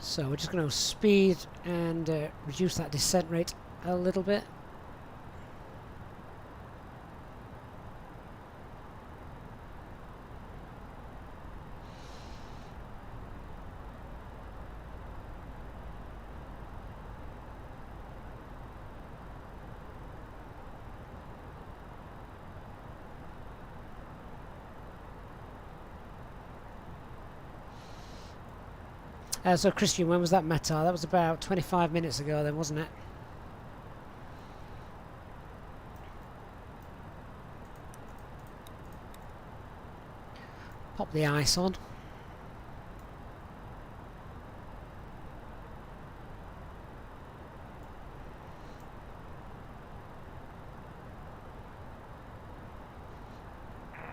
So we're just going to speed and reduce that descent rate a little bit. So Christian, when was that METAR? That was about 25 minutes ago then, wasn't it? Pop the ice on.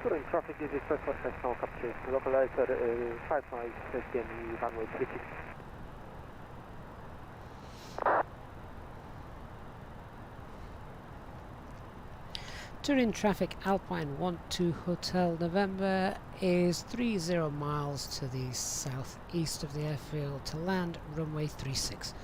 Turin traffic is express for now capture. Localizer 5 miles, SDM runway 36. Turin traffic Alpine 12 Hotel November is 30 miles to the southeast of the airfield to land runway 36.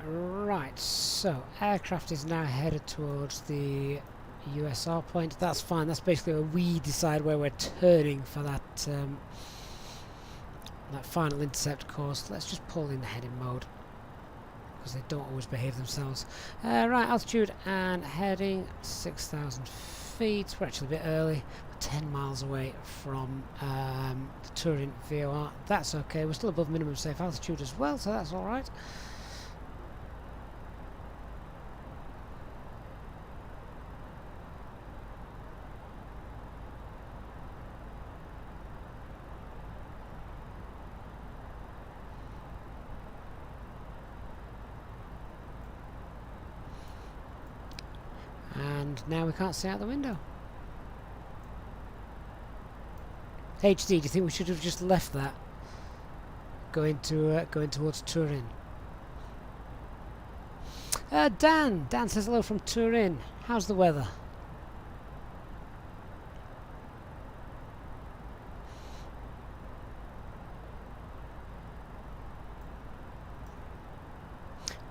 Right, so aircraft is now headed towards the USR point. That's fine, that's basically where we decide where we're turning for that that final intercept course. Let's just pull in the heading mode, because they don't always behave themselves. Right, altitude and heading 6,000 feet. We're actually a bit early. We're 10 miles away from the Turin VOR. That's okay, we're still above minimum safe altitude as well, so that's alright. And now we can't see out the window. HD, do you think we should have just left that going towards Turin? Dan says hello from Turin. How's the weather?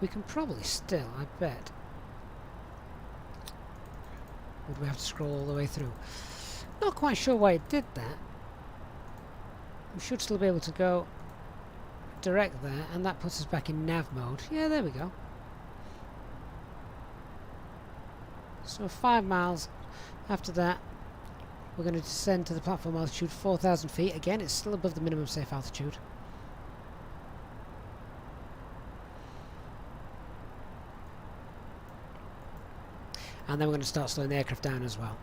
we can probably still, I bet. Would we have to scroll all the way through? Not quite sure why it did that. We should still be able to go direct there, and that puts us back in nav mode. Yeah, there we go. So 5 miles after that, we're going to descend to the platform altitude 4,000 feet. Again, it's still above the minimum safe altitude. And then we're going to start slowing the aircraft down as well.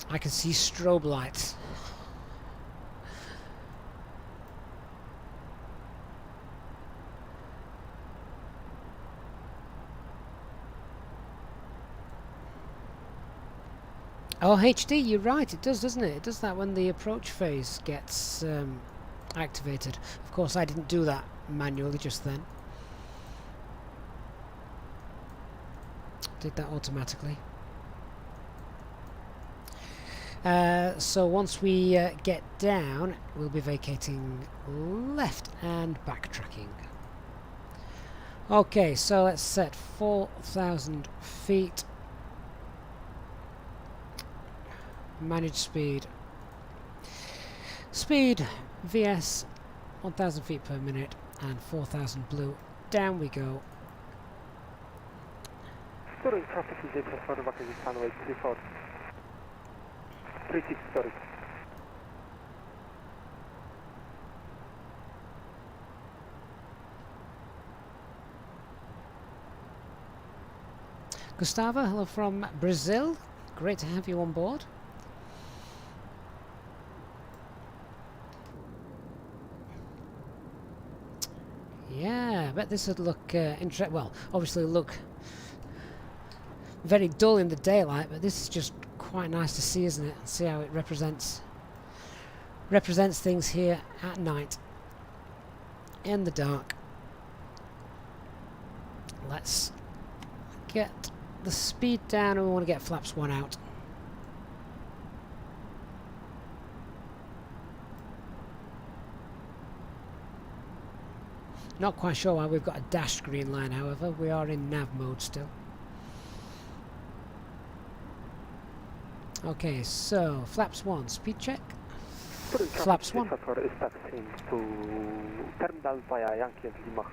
I can see strobe lights. Oh, HD, you're right, it does, doesn't it? It does that when the approach phase gets activated. Of course, I didn't do that manually just then. Did that automatically. So once we get down, we'll be vacating left and backtracking. Okay, so let's set 4,000 feet. Manage speed. Speed VS 1,000 feet per minute and 4,000 blue. Down we go. Sorry, traffic is for Pakistan way 34. 36, sorry. Gustavo, hello from Brazil. Great to have you on board. Yeah, I bet this would look well, obviously look very dull in the daylight, but this is just quite nice to see, isn't it? See how it represents things here at night in the dark. Let's get the speed down, and we want to get flaps 1 out. Not quite sure why we've got a dashed green line, however. We are in nav mode still. Okay, so flaps 1, speed check. Flaps 1. To terminal via Yankee and Lima.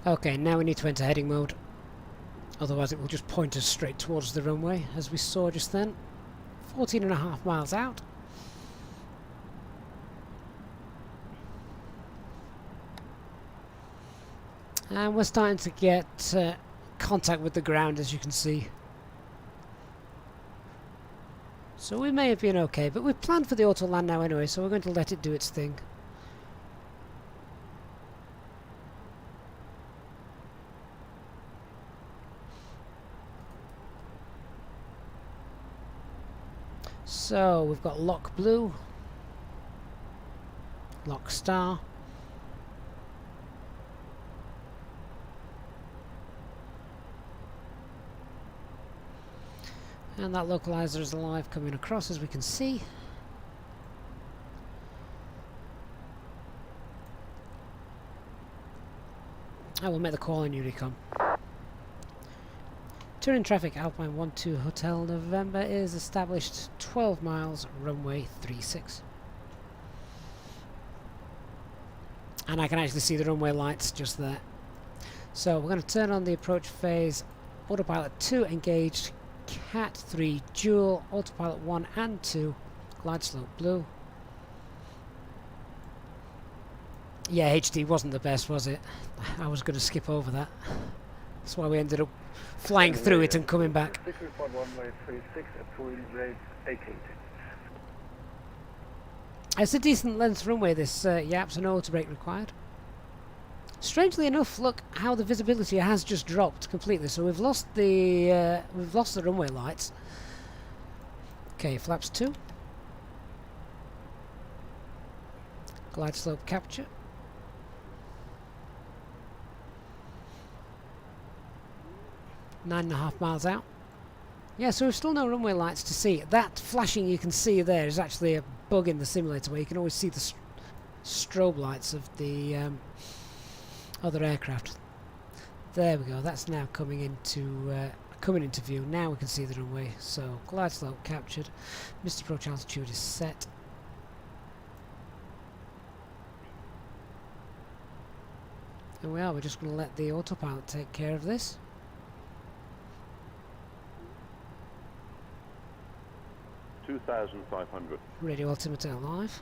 Okay, now we need to enter heading mode. Otherwise it will just point us straight towards the runway, as we saw just then. 14.5 miles out. And we're starting to get contact with the ground, as you can see. So we may have been okay, but we've planned for the auto land now anyway, so we're going to let it do its thing. So we've got lock blue, lock star, and that localizer is alive coming across, as we can see. I will make the call on Unicom. Turin traffic, Alpine 12 Hotel November is established 12 miles, runway 36. And I can actually see the runway lights just there. So we're going to turn on the approach phase, autopilot 2 engaged, cat 3 dual, autopilot 1 and 2, glide slope blue. Yeah, HD wasn't the best, was it? I was going to skip over that. That's why we ended up flying through it and coming back. It's a decent length runway, this, yeah, so no auto brake required. Strangely enough, look how the visibility has just dropped completely. So we've lost the runway lights. Okay, flaps 2. Glide slope capture. Nine and a half miles out. Yeah, so we've still no runway lights to see. That flashing you can see there is actually a bug in the simulator where you can always see the strobe lights of the other aircraft. There we go. That's now coming into view. Now we can see the runway. So glide slope captured. Missed approach altitude is set. And we are. We're just going to let the autopilot take care of this. $2,500. Radio altimeter live.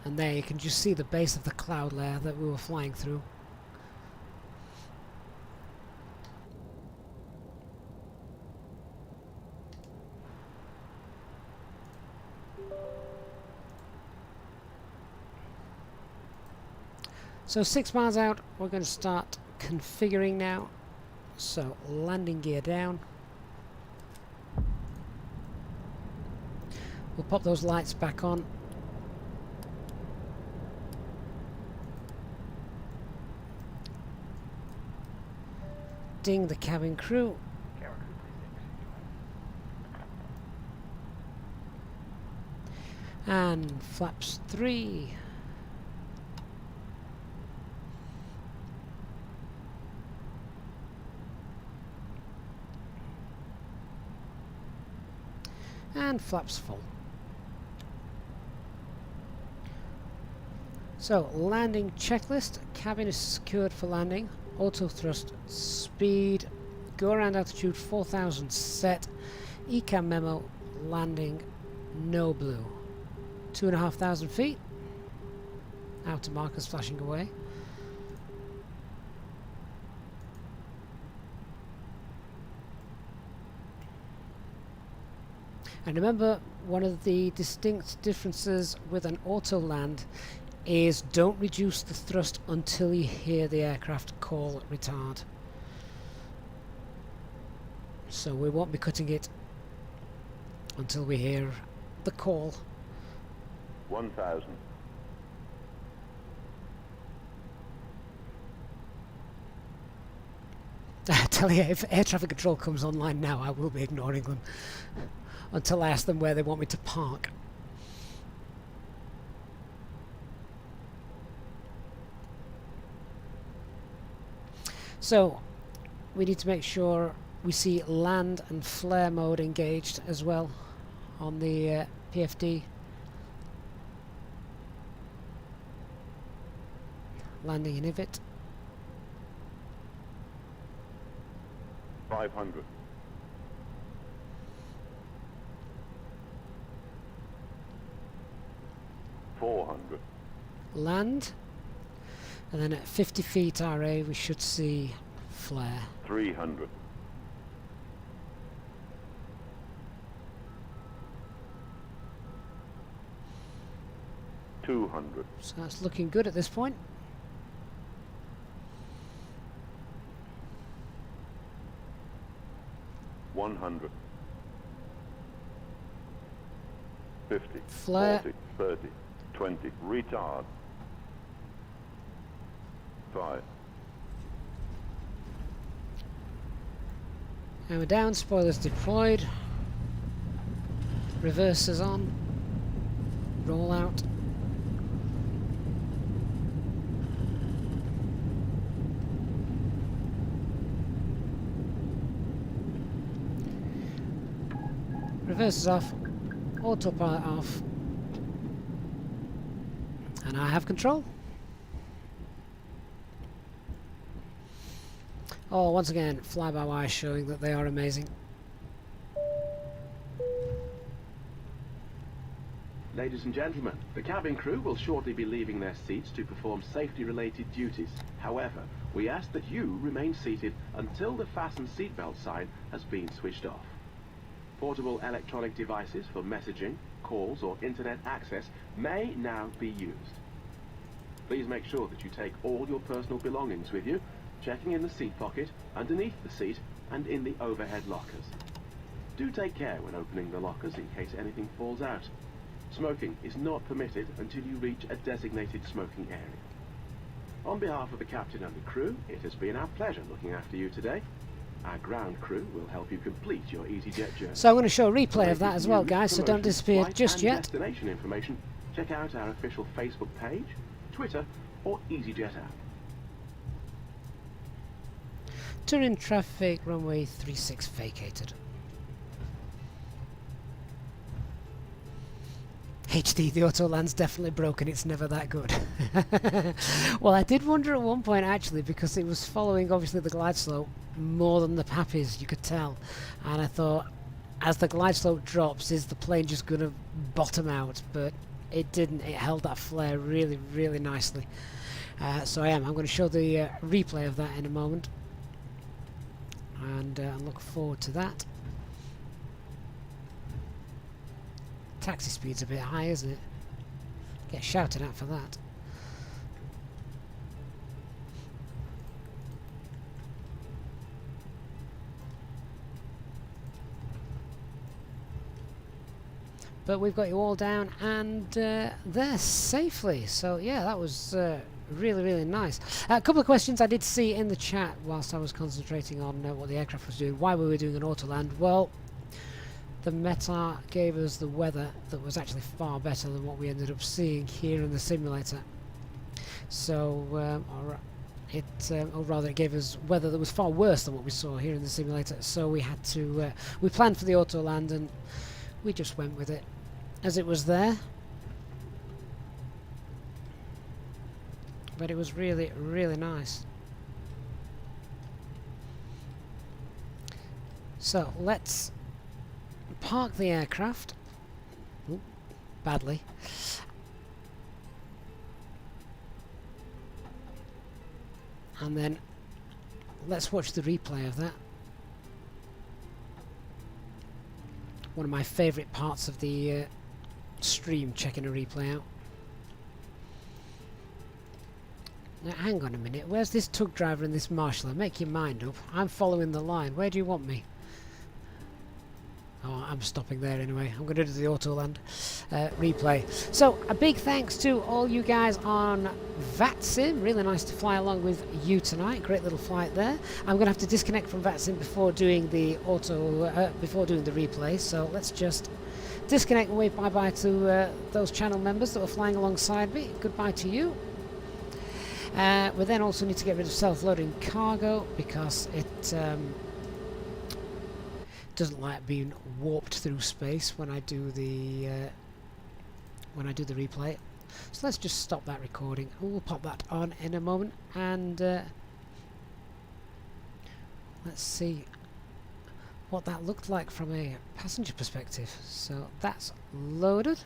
And there you can just see the base of the cloud layer that we were flying through. So 6 miles out, we're going to start configuring now. So landing gear down. We'll pop those lights back on. Ding the cabin crew. And flaps 3. And flaps full. So landing checklist. Cabin is secured for landing. Auto thrust speed. Go around altitude 4000 set. ECAM memo. Landing no blue. 2,500 feet. Outer markers flashing away. And remember, one of the distinct differences with an auto land is don't reduce the thrust until you hear the aircraft call retard. So we won't be cutting it until we hear the call. 1,000. I tell you, if air traffic control comes online now, I will be ignoring them until I ask them where they want me to park. So we need to make sure we see land and flare mode engaged as well on the PFD. Landing in IVIT. 500. 400. Land. And then at 50 feet RA we should see flare. 300. 200. So that's looking good at this point. 100. 50. Flare. 40. 30. 20. Retard. 5. And we're down, spoilers deployed. Reversers on. Roll out. Reversers off. Autopilot off. And I have control. Oh, once again, fly-by-wire showing that they are amazing. Ladies and gentlemen, the cabin crew will shortly be leaving their seats to perform safety-related duties. However, we ask that you remain seated until the fasten seatbelt sign has been switched off. Portable electronic devices for messaging, calls or internet access may now be used. Please make sure that you take all your personal belongings with you, checking in the seat pocket, underneath the seat and in the overhead lockers. Do take care when opening the lockers in case anything falls out. Smoking is not permitted until you reach a designated smoking area. On behalf of the captain and the crew, it has been our pleasure looking after you today. Our ground crew will help you complete your Easyjet journey. So I'm going to show a replay of that as well, guys, so don't disappear just yet. Destination information, check out our official Facebook page, Twitter or Easyjet app. Turin traffic, runway 36 vacated. HD, the autoland's definitely broken, it's never that good. Well, I did wonder at one point actually, because it was following obviously the glide slope more than the Pappies, you could tell. And I thought, as the glide slope drops, is the plane just going to bottom out? But it didn't, it held that flare really, really nicely. So I'm going to show the replay of that in a moment. And I look forward to that. Taxi speed's a bit high, isn't it? Get shouted at for that. But we've got you all down and there safely. So yeah, that was really, really nice. A couple of questions I did see in the chat whilst I was concentrating on what the aircraft was doing. Why we were doing an autoland? Well, the METAR gave us the weather that was actually far better than what we ended up seeing here in the simulator. So, or rather, it gave us weather that was far worse than what we saw here in the simulator. So we had to, we planned for the autoland and we just went with it as it was there. But it was really, really nice. So let's park the aircraft. Ooh, badly. And then let's watch the replay of that. One of my favourite parts of the stream, checking a replay out. Now hang on a minute, where's this tug driver and this marshaller? Make your mind up. I'm following the line. Where do you want me? Oh, I'm stopping there anyway. I'm going to do the autoland replay. So a big thanks to all you guys on VATSIM. Really nice to fly along with you tonight. Great little flight there. I'm going to have to disconnect from VATSIM before doing the replay. So let's just disconnect and wave bye-bye to those channel members that were flying alongside me. Goodbye to you. We then also need to get rid of self-loading cargo because it doesn't like being warped through space when I do the replay. So let's just stop that recording. We'll pop that on in a moment, and let's see what that looked like from a passenger perspective. So that's loaded,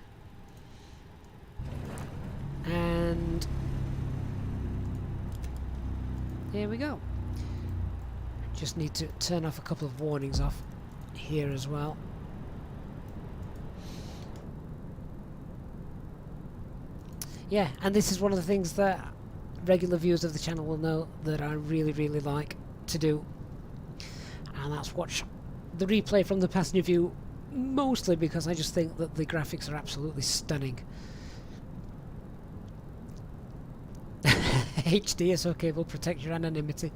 and here we go. Just need to turn off a couple of warnings off here as well. Yeah, and this is one of the things that regular viewers of the channel will know that I really, really like to do, and that's watch the replay from the passenger view, mostly because I just think that the graphics are absolutely stunning. HD is okay, will protect your anonymity.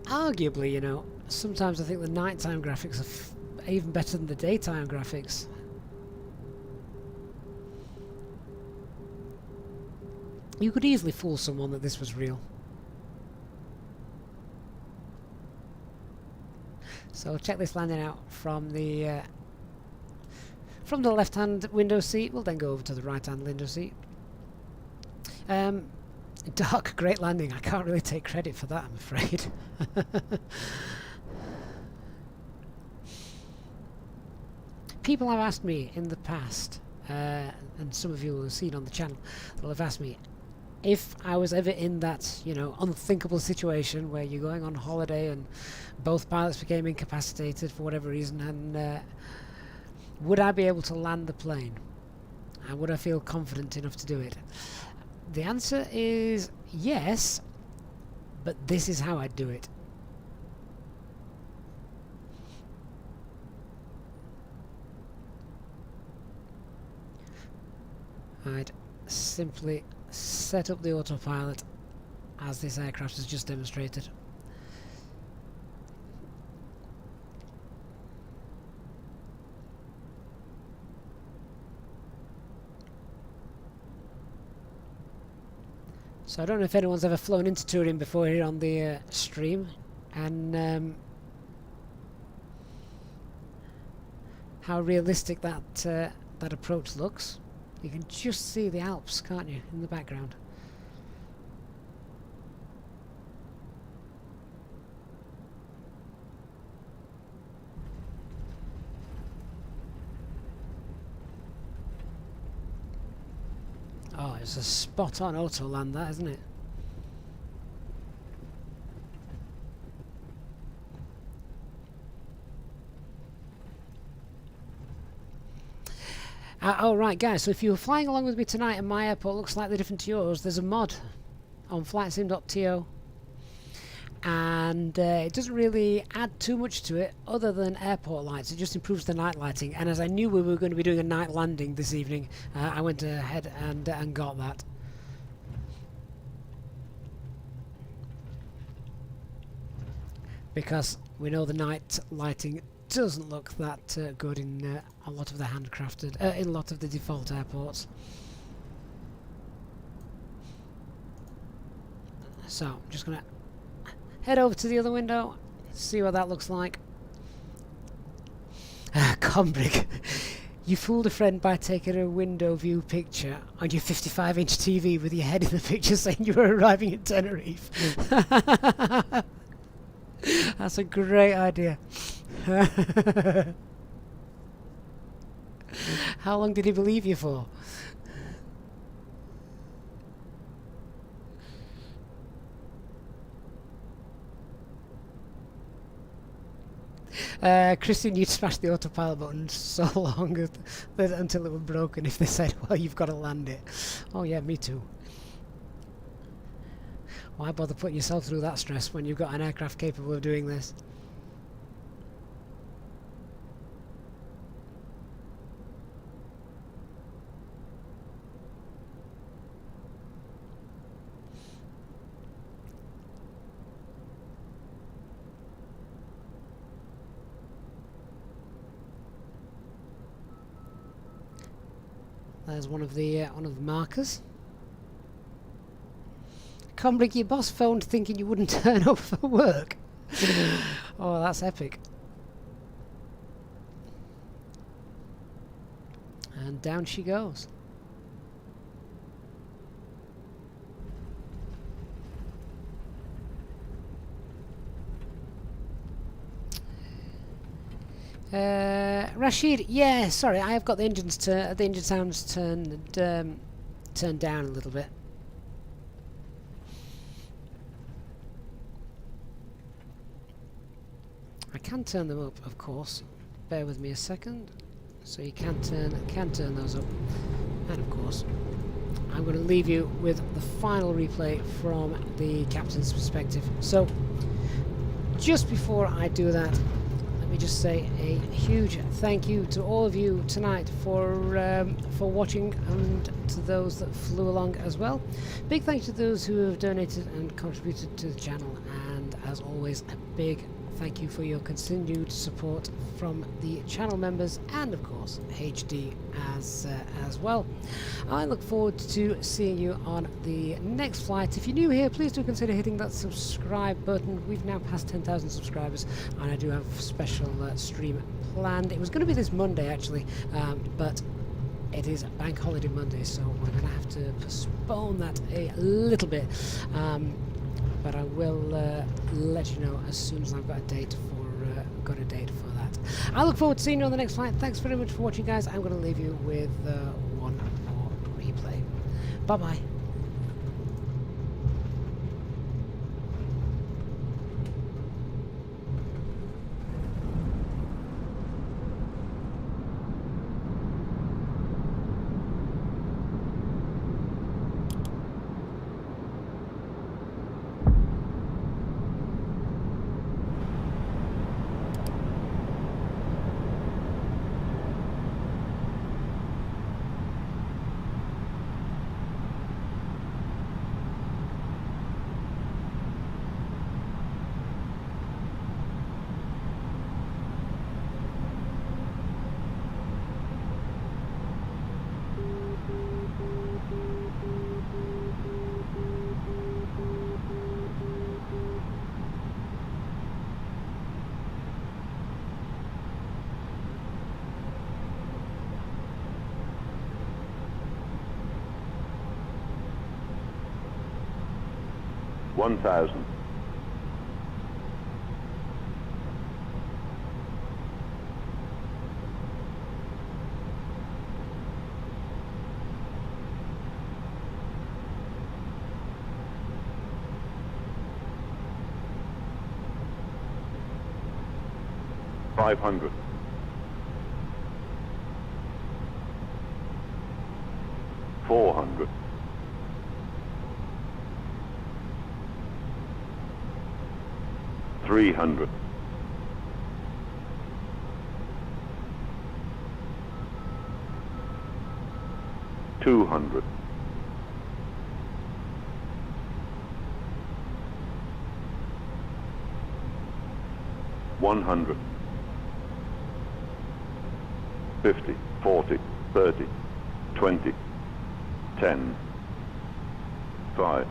Arguably, you know, sometimes I think the nighttime graphics are even better than the daytime graphics. You could easily fool someone that this was real. So check this landing out from the left-hand window seat. We'll then go over to the right-hand window seat. Dark, great landing. I can't really take credit for that, I'm afraid. people have asked me in the past, and some of you will have seen on the channel, will have asked me if I was ever in that, you know, unthinkable situation where you're going on holiday and both pilots became incapacitated for whatever reason, and would I be able to land the plane? And would I feel confident enough to do it? The answer is yes, but this is how I'd do it. I'd simply set up the autopilot as this aircraft has just demonstrated. So I don't know if anyone's ever flown into Turin before here on the stream, and how realistic that that approach looks. You can just see the Alps, can't you, in the background? Oh, it's a spot-on auto land, that, isn't it? Oh right guys, so if you were flying along with me tonight and my airport looks slightly different to yours, there's a mod on flightsim.to, and it doesn't really add too much to it other than airport lights. It just improves the night lighting, and as I knew we were going to be doing a night landing this evening, I went ahead and got that. Because we know the night lighting doesn't look that good in a lot of the handcrafted, in a lot of the default airports. So I'm just gonna head over to the other window, see what that looks like. Combrig, you fooled a friend by taking a window view picture on your 55-inch TV with your head in the picture saying you were arriving in Tenerife. That's a great idea. How long did he believe you for? Christian, you'd smash the autopilot button so long until it was broken if they said, well, you've got to land it. Oh yeah, me too. Why bother putting yourself through that stress when you've got an aircraft capable of doing this? There's one of the markers. Combrig, your boss phoned thinking you wouldn't turn up for work. Oh, that's epic. And down she goes. Rashid, yeah, sorry, I have got the engine sounds turned down a little bit. I can turn them up, of course. Bear with me a second. So you can turn those up. And of course, I'm going to leave you with the final replay from the captain's perspective. So, just before I do that, let me just say a huge thank you to all of you tonight for watching, and to those that flew along as well. Big thanks to those who have donated and contributed to the channel, and as always, a big thank you for your continued support from the channel members, and of course HD as well. I look forward to seeing you on the next flight. If you're new here, please do consider hitting that subscribe button. We've now passed 10,000 subscribers, and I do have a special stream planned. It was going to be this Monday actually, but it is Bank Holiday Monday, so we're going to have to postpone that a little bit. But I will let you know as soon as I've got a date for that. I look forward to seeing you on the next flight. Thanks very much for watching, guys. I'm going to leave you with one more replay. Bye-bye. $1,000. $500. $400. $300. $200. $100. 50, 40, 30, 20, 10, 5.